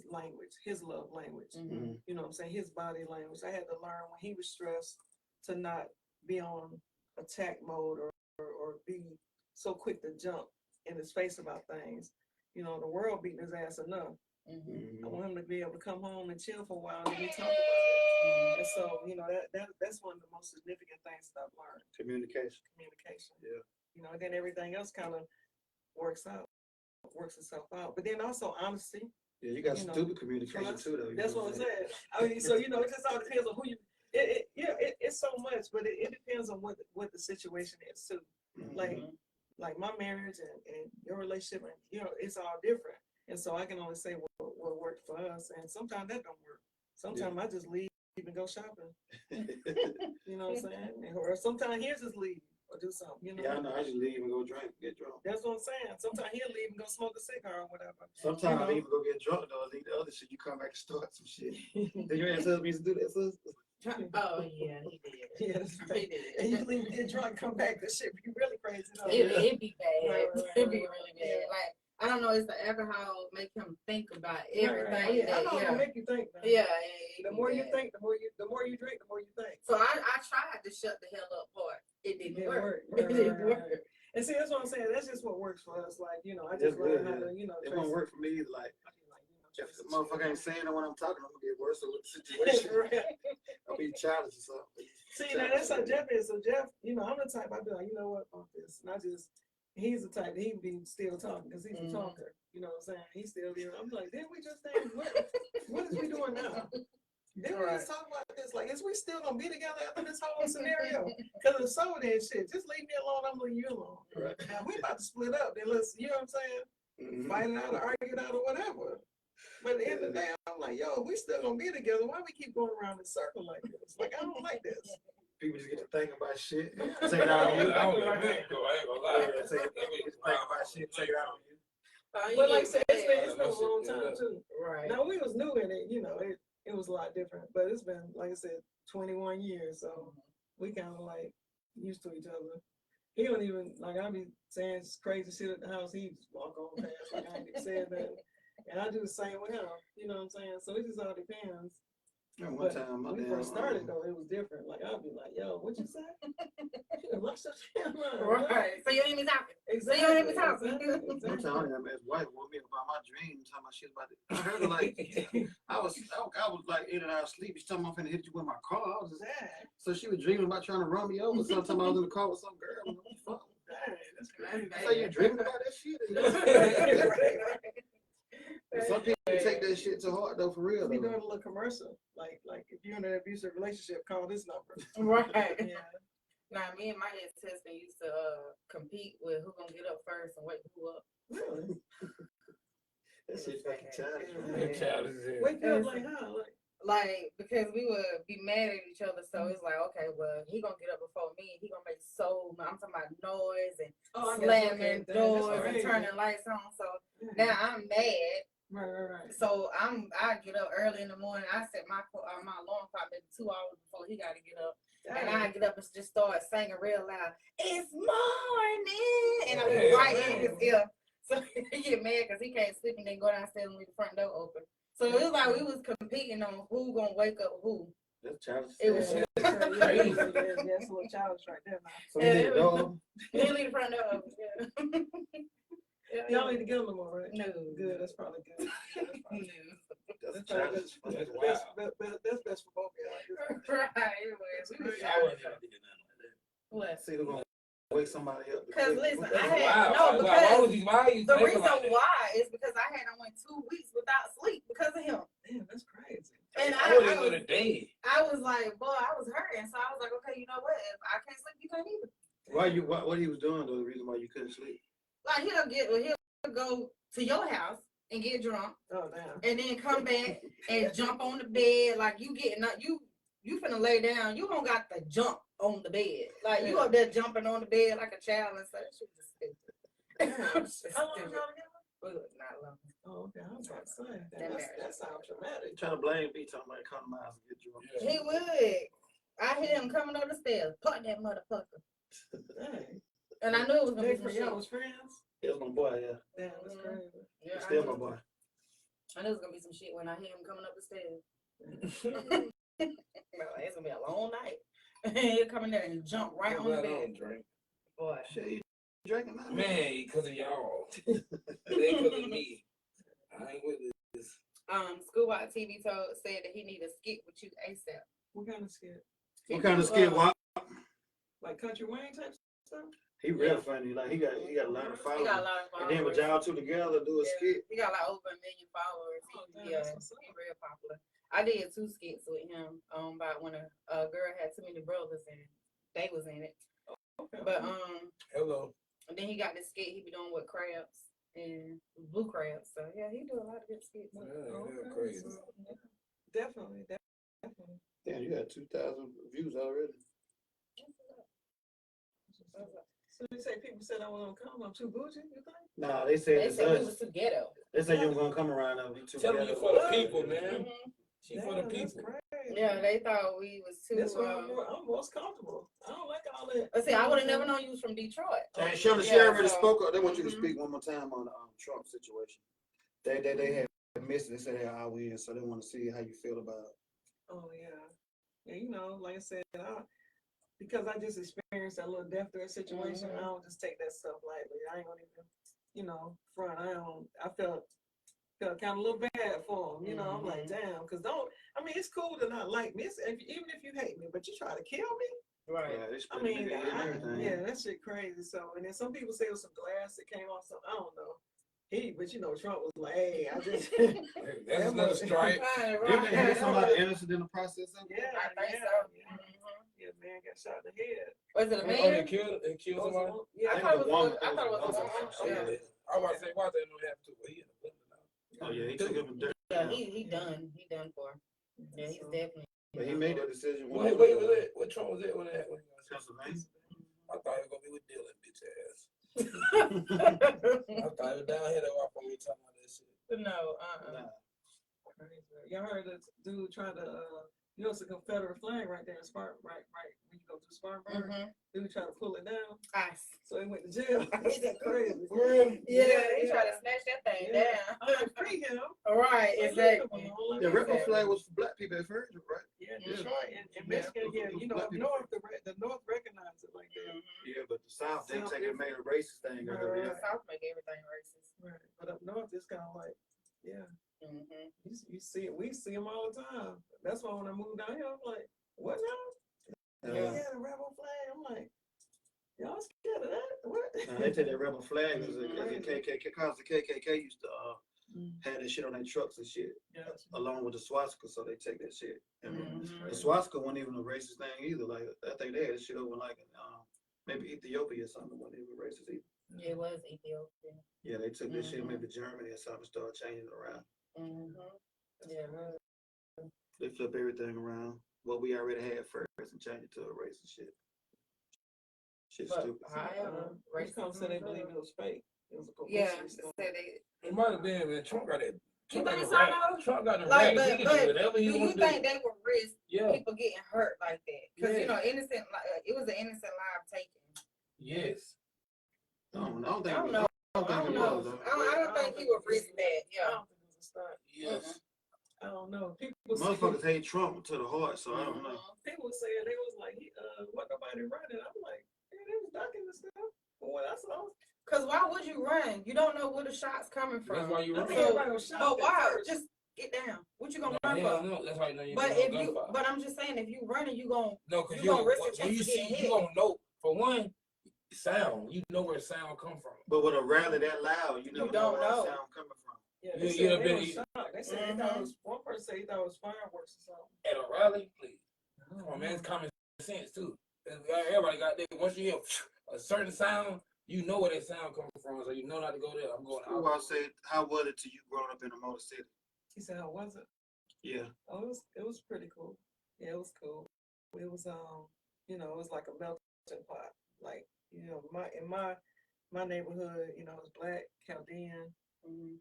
language, his love language. You know what I'm saying? His body language. I had to learn when he was stressed to not be on attack mode or be so quick to jump in his face about things. You know, the world beating his ass enough. I want him to be able to come home and chill for a while and we talk about it. And so, you know, that's one of the most significant things that I've learned. Communication. Yeah. You know, and then everything else kind of works itself out. But then also honesty. Yeah, you got You know, stupid communication trust. too though. That's what I'm saying. I mean, so you know, it just all depends on who you. It's so much, but it depends on what the situation is too. Like my marriage and your relationship, and you know, it's all different. And so I can only say what worked for us, and sometimes that don't work. Sometimes I just leave and go shopping. You know what I'm saying? Or sometimes he'll just leave or do something. You know? Yeah, I know. I just leave and go get drunk. That's what I'm saying. Sometimes he'll leave and go smoke a cigar or whatever. Sometimes I even go get drunk though. I leave the other shit. You come back and start some shit. Did your ex-husband used to do that, sister? Oh yeah, he did. Yes, He did. and you leave, get drunk, come back, this shit be really crazy. Though. It'd be bad. Right. It'd be really bad. Like, I don't know, it's the alcohol make him think about everything. Right. Yeah, I know it'll make you think. Man. Yeah. The more you think, the more you drink, the more you think. So I tried to shut the hell up part. It didn't work. Right. It didn't work. And see, that's what I'm saying. That's just what works for us. Like, you know, I just learned how to, you know, it won't work for me either. Like, if the motherfucker ain't saying what I'm talking, I'm gonna get worse with the situation. I'll be childish or something. See, now that's how Jeff is. So Jeff, you know, I'm the type I'd be like, you know what, fuck this. And he's the type that he'd be still talking because he's a talker. You know what I'm saying? He's still there. I'm like, didn't we just think, what is we doing now? Didn't we just talk about this? Like, is we still gonna be together after this whole scenario? Because if so, then shit, just leave me alone. I'm leaving you alone. Right. Now we about to split up. Then let's, you know what I'm saying? Fight it out or argue it out or whatever. But at the end of the day, I'm like, yo, we still gonna be together. Why we keep going around in circle like this? Like, I don't like this. People just get to think about shit. Take it out on you. I ain't gonna lie. Take it about shit. Take it out on you. But like I said, it's been a long time too. Right. Now we was new in it, you know, it was a lot different. But it's been, like I said, 21 years, so we kind of like used to each other. He don't even like I be saying crazy shit at the house. He just walk on past like I ain't even said that. And I do the same with him. You know what I'm saying? So it just all depends. Yeah, one time, when we first started though, it was different. Like I'd be like, "Yo, what you say?" Watch that shit, right. So you ain't even talking. Exactly. So you ain't even talking. One time, his wife woke me up about my dream, talking about shit about it. I heard her like, I was like in and out of sleep. She's talking about I'm finna hit you with my car. I was just, so she was dreaming about trying to run me over. Sometime I was in the car with some girl. I'm like, what the fuck? That's crazy. So you dreaming about that shit? Some people take that shit to heart though, for real. Be doing a little commercial, like if you're in an abusive relationship, call this number. Right. Yeah. Now, me and my ex-husband used to compete with who gonna get up first and wake who up. Really? That shit fucking childish. Wake up like how? Like, because we would be mad at each other, so it's like, okay, well, he gonna get up before me, and he gonna make I'm talking about noise and slamming doors and turning lights on. So now I'm mad Right. So I get up early in the morning. I set my alarm clock maybe 2 hours before he got to get up, and I get up and just start singing real loud. It's morning, and I'm right in his ear. So he get mad because he can't sleep and then go downstairs and leave the front door open. So it was like we was competing on who gonna wake up who. That's childish. It was Crazy. That's a little childish right there, man. So you did, dog. he leave the front door open. Yeah. Y'all need to get them more, right? No. Good. That's probably good. That's That's probably childish. That's best, wild. that's best for both of y'all. Right. Anyways, we was I wouldn't have did nothing like that. what? See, they're gonna wake somebody up. Because listen, That's I had wild. no Like, why because would you? Why are you the thinking reason like that? why is because I had went 2 weeks without sleep because of him. Damn, that's crazy. And I would have been a day. I was like, boy, I was hurting. So I was like, okay, you know what? If I can't sleep, you can't either. What he was doing though? The reason why you couldn't sleep? Like he'll go to your house and get drunk Oh, damn. and then come back and jump on the bed. Like you getting up, you finna lay down. You don't got to jump on the bed. Like you up there jumping on the bed like a child and stuff. That shit just stupid. How long y'all together? Not long. Oh, okay. I was about to say. That That sounds traumatic. Trying to blame me, talking about come to my house and get drunk. Yeah. He would. I hear him coming up the stairs. Fuck that motherfucker. Dang. And I knew it was gonna They be some y'all shit. was friends? It was my boy, yeah. Damn, that's crazy. Yeah, He's still my boy. I knew it was gonna be some shit when I hear him coming up the stairs. Well, it's gonna be a long night. He'll come in there and jump right on the I bed. don't drink. Boy. Shit, you drinking now? Man, because of y'all. It ain't because of me. I ain't with this. Schoolwide TV said that he need a skit with you ASAP. What kind of skit? What kind of skit? What? Like Country Wayne type stuff? He real funny. Like he got a lot of He followers. got a lot of And then with followers. y'all two together do a Yeah, skit. he got like over 1 million followers. Oh, damn, Yeah, that's what's up. he's real popular. I did 2 skits with him about when a girl had too many brothers and they was in it. Okay. But Hello. and then he got this skit he be doing with crabs and blue crabs. So yeah, he do a lot of good skits. Yeah, Okay. they're crazy. Definitely. Damn, you got 2,000 views already. So you say people said I wasn't gonna come. I'm too bougie, you think? Nah, they said They it's said we was us. too ghetto. They said you were gonna come around and be too Tell them you for the people, man. She for the Damn, that's people. crazy. Yeah, they thought we was too. That's why I'm most comfortable. I don't like all that. See, I would have never known you was from Detroit. Hey, Shirley, she Yeah, already so- spoke up. They want you to speak one more time on the Trump situation. They had missed it. They said they are we, so they want to see how you feel about it. Oh yeah. Yeah, you know, like I said, because I just experienced that little death threat situation, I don't just take that stuff lightly. I ain't gonna even, you know, front. I felt kind of a little bad for him. You know, I'm like, damn, because it's cool to not like me. Even if you hate me, but you try to kill me. Right. Yeah, they I split mean, nigga and everything. yeah, that shit crazy. So, and then some people say it was some glass that came off. So I don't know. But you know, Trump was like, hey, I just. That's another stripe. Didn't they hit somebody innocent in the process of it? Yeah, I think yeah, so. yeah. Yeah, man got shot in the head. Was it a Oh, man? they killed somebody? Yeah, I thought it was woman. I thought it was a woman. Oh, yeah. I was about to say, why they don't have to? But he in the window now. Oh yeah, he took him from dirt. Yeah, he done. He done for. Yeah, he's definitely. But he made that decision. Wait, was that? What Trump was that when that? Pennsylvania. I thought he was gonna be with Dylan, bitch ass. I thought he was down here that walk when we talking about that shit. No, Nah. Y'all heard this dude trying to, it's a Confederate flag right there in Spartanburg, right when you go to Spartanburg. Dude tried to pull it down, Ice. so he went to jail. That's crazy. Yeah, he tried to snatch that thing down. I'm like, free him. Right, Like, exactly. The rebel flag was for black people at first, right? Yeah, Detroit and Michigan. Yeah, you know, up north, the North recognized it like that. Yeah, but the South, they take it made a racist thing. Right. The South make everything racist. Right. But up north, it's kind of like, yeah. Mm-hmm. You see it. We see them all the time. That's why when I moved down here, I'm like, what now? Yeah. Yeah, the rebel flag. I'm like, y'all scared of that? What? They take that rebel flag because the KKK used to had that shit on their trucks and shit, along with the swastika. So they take that shit. And the swastika wasn't even a racist thing either. Like I think they had this shit over like maybe Ethiopia or something. Wasn't even racist either. Yeah, it was Ethiopia. Yeah, they took this shit maybe Germany or something, started changing it around. Yeah. They flip everything around. What we already had first and change it to a racist shit. Shit's But stupid. however, Racism said they believe it was fake. It was a yeah, publicity stunt. said they. It might have been, man. Trump got that You Trump think got so, the right. though? Trump got the Like, right. He can do whatever do he you want to think do. they would risk Yeah. people getting hurt like that? Because you Yes. know, innocent. It was an innocent life taken. Yes. I don't think I don't it know. was. I don't it know. was, though. I don't think he would risk that. I Yeah. don't think it was a stunt. Yes. I don't know. Motherfuckers hate Trump to the heart, so I don't know. People saying they was like, what nobody running. I'm like, yeah, they was ducking and stuff. But when I saw, Cause why would you run? You don't know where the shot's coming from. That's why you I run. think everybody was shocked. But at why? first. Just get down. What you No, gonna run hell for? no. That's why you know you But don't if no you, gunfire. but I'm just saying, if you running, you gonna No, because you gonna risk the when chance you of see, getting you hit. gonna know. For one, sound. You know where sound come from. But with a rally that loud, you You never don't know where know. the sound coming from. Yeah, You- they you said have they been- was shocked. They said they thought it was, one person said he thought it was fireworks or something. At a rally, please. Come on, man. It's common sense too. Everybody got that. Once you hear a certain sound, you know where that sound comes from, so you know not to go there. I'm going out. Well, I say, how was it to you growing up in a motor city? He said, how was it? Yeah. Oh, it was pretty cool. Yeah, it was cool. It was it was like a melting pot. Like, in my neighborhood, it was black, Chaldean,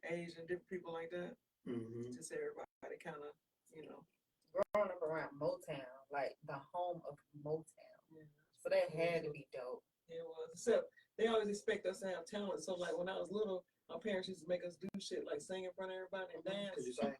Asian, different people like that. Mm-hmm. Just everybody kind of, Growing up around Motown, like the home of Motown. Yeah. So that had to be dope. It was. Except they always expect us to have talent. So like when I was little, my parents used to make us do shit like sing in front of everybody and dance. Could you say?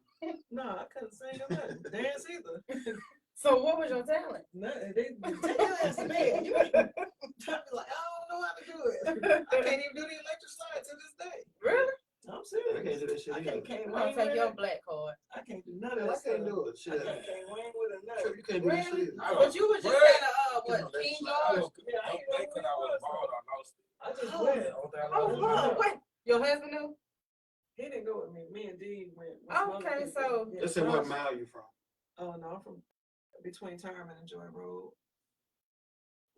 No, I couldn't sing or nothing. Dance either. So what was your talent? Nothing. They take your ass to bed. You be like, I don't know how to do it. I can't even do the electric slide to this day. Really? I'm I serious. can't do that shit I either. can't I'm gonna wing take with your it. black card. I can't do none of I that stuff. can't do it. Shit. I can't wing with it. Nothing. You can't do that Really? shit. But you was just What? kind of You know, what? that's King like- George? Yeah, I I'm ain't know thinking I who was it was. bald. I lost it. I just Oh. went. Oh, what? Your husband knew? He didn't go with me. Me and Dee went. with Oh, some other okay, people. so- Yeah, Let's say but I what was- mile you from. Oh no, I'm from between Tyreman and Joy Road.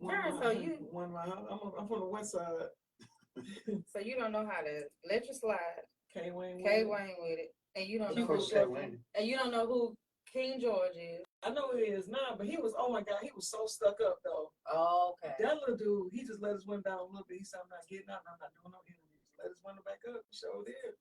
Darn, so you- I'm from the west side. So you don't know how to let you slide, K Wayne. K Wayne with it, and you don't I'm know from who, St. Wayne. and you don't know who King George is. I know who he is now, but he was. Oh my God, he was so stuck up though. Oh, okay. That little dude, he just let his window down a little bit. He said, "I'm not getting out. I'm not doing no interviews." Let his window back up. He sure did.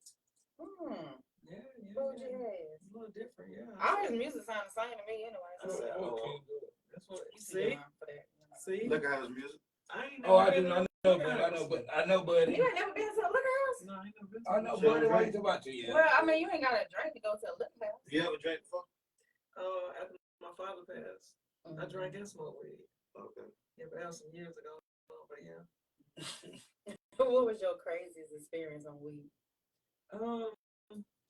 Yeah. Who would you Yeah. have? It's a little different, yeah. All his music sound the same to me anyway. I So said, Oh, oh, King George. that's what. you See, can for that. see. Look at his music. I ain't Oh, I never do. been I to know, Look but House. I know, buddy. You ain't never been to a liquor house? No, I ain't never been to I know, Look buddy. House. Why you talking about you? Yeah. Well, I mean, you ain't got a drink to go to a liquor house. You ever drank before? After my father passed, I drank and smoked weed. Okay. Yeah, but that was some years ago. But yeah. What was your craziest experience on weed?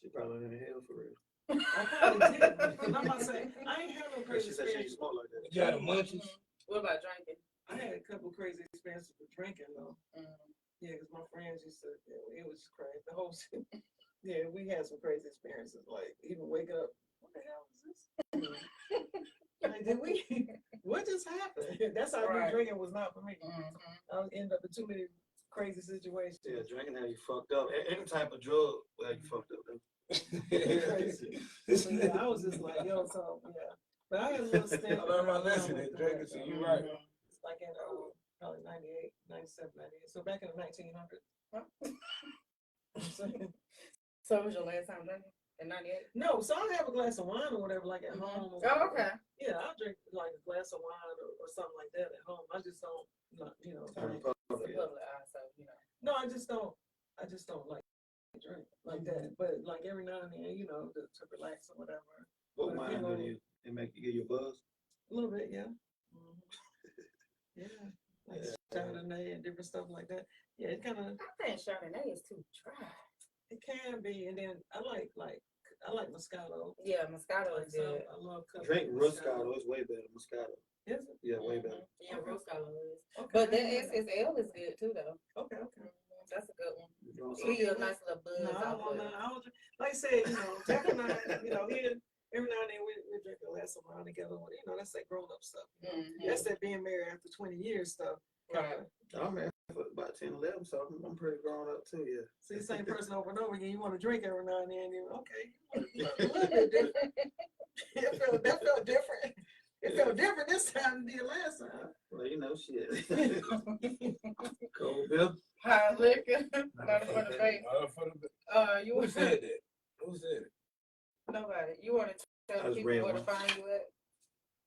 She probably in hell for real. I probably did. I'm about to say, I ain't had no She crazy said she ain't experience. smoke like that. You had the munchies. What about drinking? I had a couple crazy experiences with drinking though. Mm. Yeah, because my friends used to, it was crazy. The whole shit. Yeah, we had some crazy experiences. Like even waking up, what the hell is this? Like, did we? What just happened? That's how I Right. knew drinking was not for me. Mhm. I would end up in too many crazy situations. Yeah, drinking how you fucked up. Any type of drug will have you fucked up. Crazy. But yeah, I was just like, yo, so yeah. But I had a little stint. I learned my when I lesson. went That through drinking, it, so though. you right. It's like in probably 98, 97, 98. So back in the 1900s. So what was your last time drinking? In 98? No, so I have a glass of wine or whatever, like at home. Or Oh, whatever. okay. Yeah, I'll drink like a glass of wine or something like that at home. I just don't, In drink. public, It's a yeah. public eye, so, you know. No, I just don't like drink like that. But like every now and then, to relax or whatever. What But, wine do you? It make you get your buzz? A little bit, yeah. Yeah. Like Chardonnay and different stuff like that. Yeah, it kind of, I think Chardonnay is too dry. it can be. And then I like Moscato. Yeah, Moscato Like is some, good. I love Drink Moscato. It's way better than Moscato. Is it? Yeah, way better. Yeah, Moscato is. Okay. But that SSL is good too, though. Okay. That's a good one. You know what I'm Give saying? you a nice little buzz No, I off don't of want it. I don't, like I said, Jack and I, here, every now and then we drink a glass of wine together. That's that grown up stuff. Mhm. That's that being married after 20 years stuff. Right. I'm married for about 10, 11, so I'm pretty grown up too, yeah. See the same person over and over again. You want to drink every now and then. Okay, you want a little bit different. That felt different. It felt different this time than it did last time. Well, shit. Cold Bill. High liquor. Not for the face. For the You Who was said that? Who said it? just people read where to one. find you at?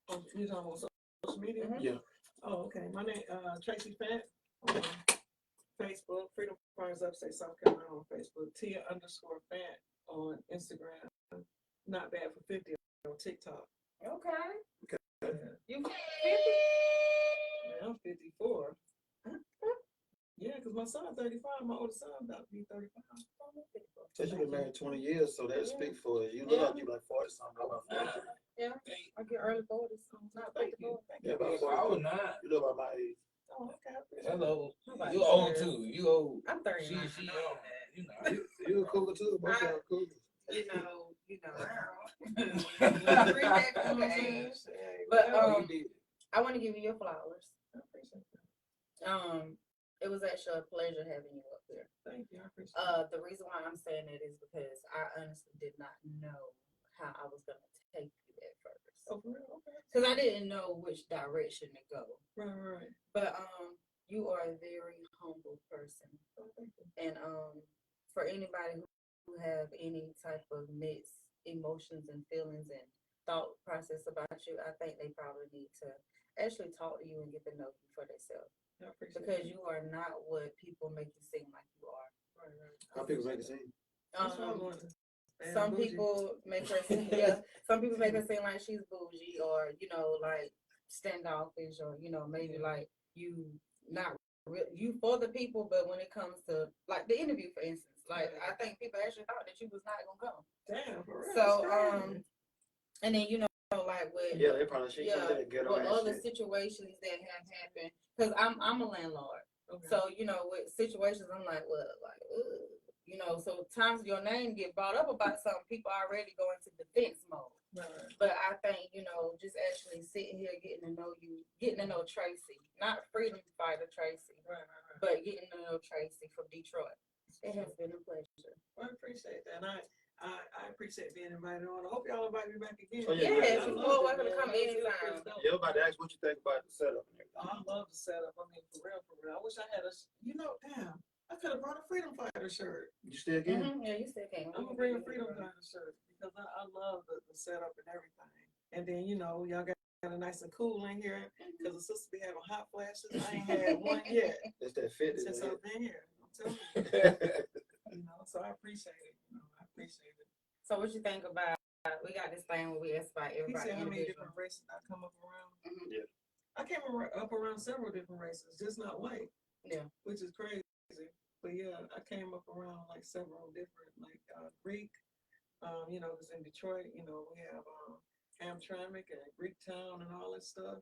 Oh, you talking about social media? Mhm. Yeah. Oh, okay. My name, Traci Fant on Facebook, Freedom Fighters Upstate South Carolina on Facebook, Tia_Fant on Instagram, Not Bad for 50 on TikTok. Okay. Yeah. You 50? Man, I'm 54. Yeah, because my son 35, my oldest son about to be 35. So you been married 20 years, so that Yeah. speak for it. You look Yeah. like you like 40 something, about 40. Yeah. I get early 40s. Not Thank 54. you. Thank Yeah, you. about So I was 40. 9. You look about my age. Oh, okay. I appreciate it. Hello. Nobody You old cares. too. You old. I'm 39. She I know young. that. You know. You a cougar too? Both y'all cougars. You know. I Bring back appreciate the it. age. Hey, But, well, You did. I want to give you your flowers. I appreciate that. It was actually a pleasure having you up there. Thank you. I appreciate it. The reason why I'm saying it is because I honestly did not know how I was gonna take you at first. Oh, for real? Okay. Because I didn't know which direction to go. Right. But you are a very humble person. Oh, thank you. And for anybody who have any type of mixed emotions and feelings and thought process about you, I think they probably need to actually talk to you and get to know you for themselves. I appreciate Because it. you are not what people make you seem like you are. Right. How people make it seem? That's what I wanted. Man, Some bougie. people make her seem some people make her seem like she's bougie or like standoffish or maybe like you not real you for the people, but when it comes to like the interview for instance, like I think people actually thought that you was not gonna come. Damn, for real. So That's crazy. and then like with Yeah, they probably should get on with that other shit. situations that have happened, because I'm a landlord. Okay. So, with situations, I'm like, well, like, ugh. So times your name get brought up about something, people already go into defense mode. Right. But I think, just actually sitting here, getting to know you, getting to know Tracy, not freedom fighter Tracy, Right. but getting to know Tracy from Detroit. It has been a pleasure. Well, I appreciate that. And I appreciate being invited on. I hope y'all invite me back again. Oh, yeah, Yes, yeah, you're I more love welcome to come anytime. Yeah, I'm about to ask what you think about the setup and everything. I love the setup. I mean, for real. I wish I had damn, I could have brought a Freedom Fighter shirt. You still can? Yeah, you still can. I'm gonna bring a Freedom Fighter shirt because I love the setup and everything. And then, y'all got it nice and cool in here because the sisters be having hot flashes. I ain't had one yet That's that fit. since Isn't I've been here. I'm telling you, it? so I appreciate it. I appreciate it. So what you think about, we got this thing where we ask about He everybody said how many individual. different races I come up around. Mhm. Yeah. I came up around several different races, just not white. Yeah. Which is crazy. But yeah, I came up around like several different, like Greek. Because in Detroit, we have Hamtramck and Greek Town and all that stuff.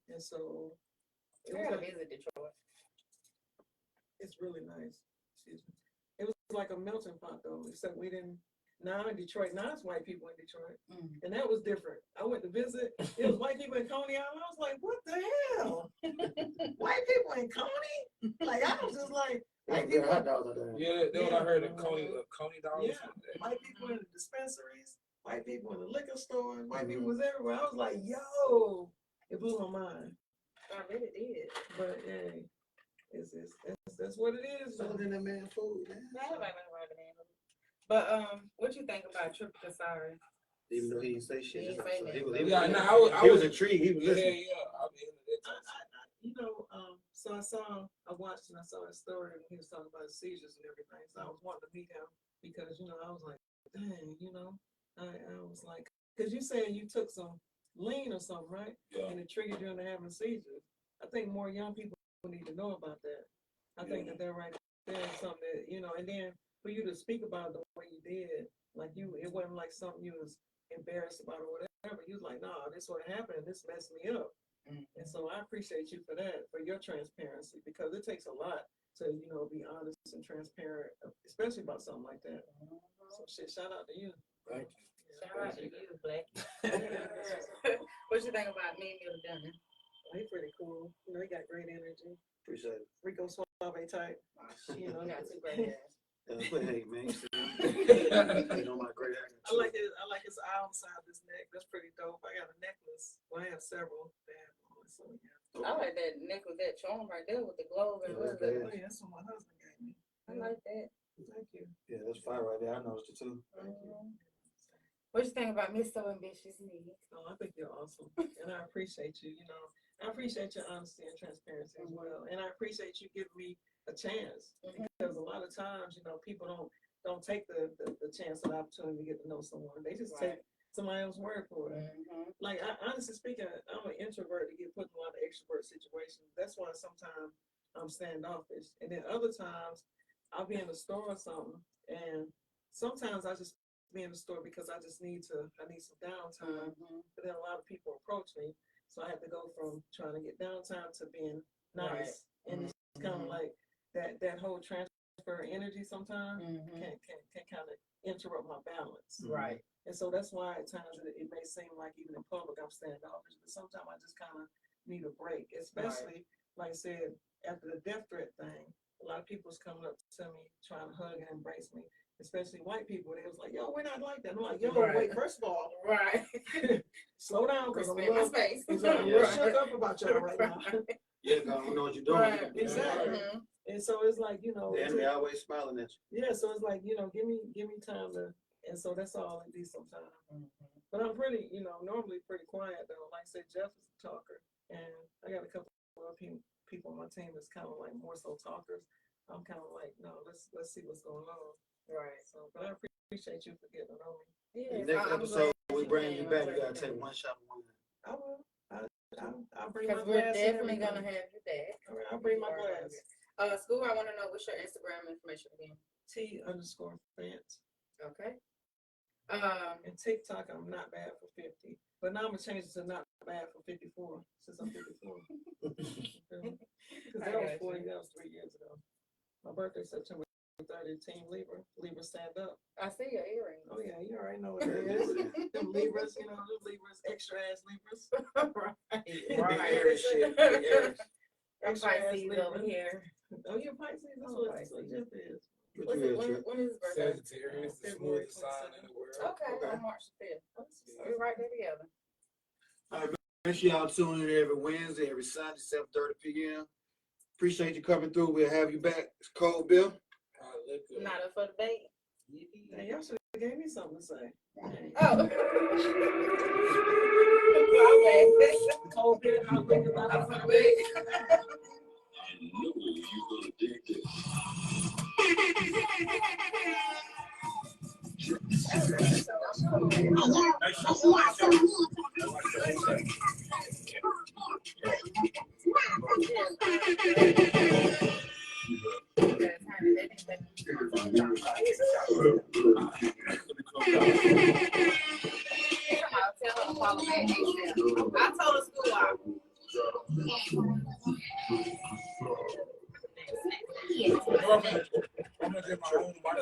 And so it I was gotta like, visit Detroit. it's really nice. Excuse me. It was like a melting pot though, except we didn't. Now in Detroit, now it's white people in Detroit. And that was different. I went to visit. It was white people in Coney Island. I was like, what the hell? White people in Coney? Like, I was just like, white people. Hot dogs out there. Yeah, that's what I heard of Coney dogs. Yeah, white people in the dispensaries, white people in the liquor stores, white people was everywhere. I was like, yo, it blew my mind. I really did. But hey, that's what it is. Something in that man food, man. But what you think about Triple Kasari? Even though he didn't say shit. He didn't so say he nothing. was, Yeah, he, nah, was, I he was was- intrigued. He was listening. Yeah, I'll be into that. So I watched and I saw his story and he was talking about his seizures and everything. So I was wanting to meet him because, I was like, dang, I was like, because you said you took some lean or something, right? Yeah. And it triggered you into having seizures. I think more young people need to know about that. I think that they're right there is something that, and then for you to speak about it the way you did, like it wasn't like something you was embarrassed about or whatever. You was like, nah, this what happened, this messed me up. And so I appreciate you for that, for your transparency, because it takes a lot to, be honest and transparent, especially about something like that. So shit, shout out to you. Thank you. Shout out to you, Black. What you think about me and Dunn? He's pretty cool. He got great energy. Appreciate it. Rico Suave type. You got two great hairs. But hey, man, you know my great actor. I like his eye on the side of his neck. That's pretty dope. I got a necklace. Well, I have several. So yeah. I like that necklace, that charm right there with the globe and Yeah, what is that's that? Oh, yeah, that's what my husband gave me. I like that. Thank you. Yeah, that's fire right there. I noticed it too. Thank you. What you think about Miss So Ambitious Me? Oh, I think you're awesome, and I appreciate you. You know, I appreciate your honesty and transparency as well, and I appreciate you giving me a chance because a lot of times, you know, people don't take the chance and opportunity to get to know someone. They just take somebody else's word for it. Like, honestly speaking, I'm an introvert to get put in a lot of extrovert situations. That's why sometimes I'm standoffish, and then other times I'll be in the store or something, and sometimes I just be in the store because I need some downtime. But then a lot of people approach me, so I have to go from trying to get downtime to being nice, and it's kind of like that whole transfer energy sometimes can kind of interrupt my balance. Right. And so that's why at times it may seem like even in public I'm standoffish, but sometimes I just kind of need a break, especially like I said after the death threat thing. A lot of people's coming up to me trying to hug and embrace me, especially white people. They was like, "Yo, we're not like that." I'm like, "Yo, wait, first of all, slow down, because I'm a little shook up about y'all right now." Yeah, I don't know what you're doing. Exactly. And so it's like, you know, The enemy always smiling at you. yeah. So it's like, you know, give me time to, and so that's all it be sometimes. But I'm pretty, you know, normally pretty quiet though. Like I said, Jeff is a talker, and I got a couple of people on my team that's kind of like more so talkers. I'm kind of like, no, let's see what's going on. Right. So, but I appreciate you for getting to know me. Yes, Next I'm episode, glad we you bring you came. back. You gotta take one shot of wine. I will. I'll bring my Because we're glass. definitely gonna have you back. All right, I'll bring my glass. School, I want to know what's your Instagram information again. T_Fant. Okay. And TikTok, I'm not bad for 50. But now I'm gonna change it to not bad for 54 since I'm 54. Because that was 40. That was 3 years ago. My birthday September 30th. Team Libra. Libra stand up. I see your earrings. Oh yeah, you already know what it is. Them Libras, you know, them Libras, extra ass Libras. Aries shit. Aries. Extra ass Pisces Libra. over here. Oh, yeah, Pisces. That's what Jeff is. What you is, Trip? When is his birthday? Sagittarius, the February smoothest sign in the world. Okay, on March 5th. So we're right there together. All right, make sure y'all tune in every Wednesday, every Sunday, 7:30 p.m. Appreciate you coming through. We'll have you back. It's Cold Bill. Not up for debate. Hey, y'all should have gave me something to say. Oh. Cold Bill, I'm thinking about it for debate. I know you're gonna dig this. I told the school out. I'm gonna get my own body.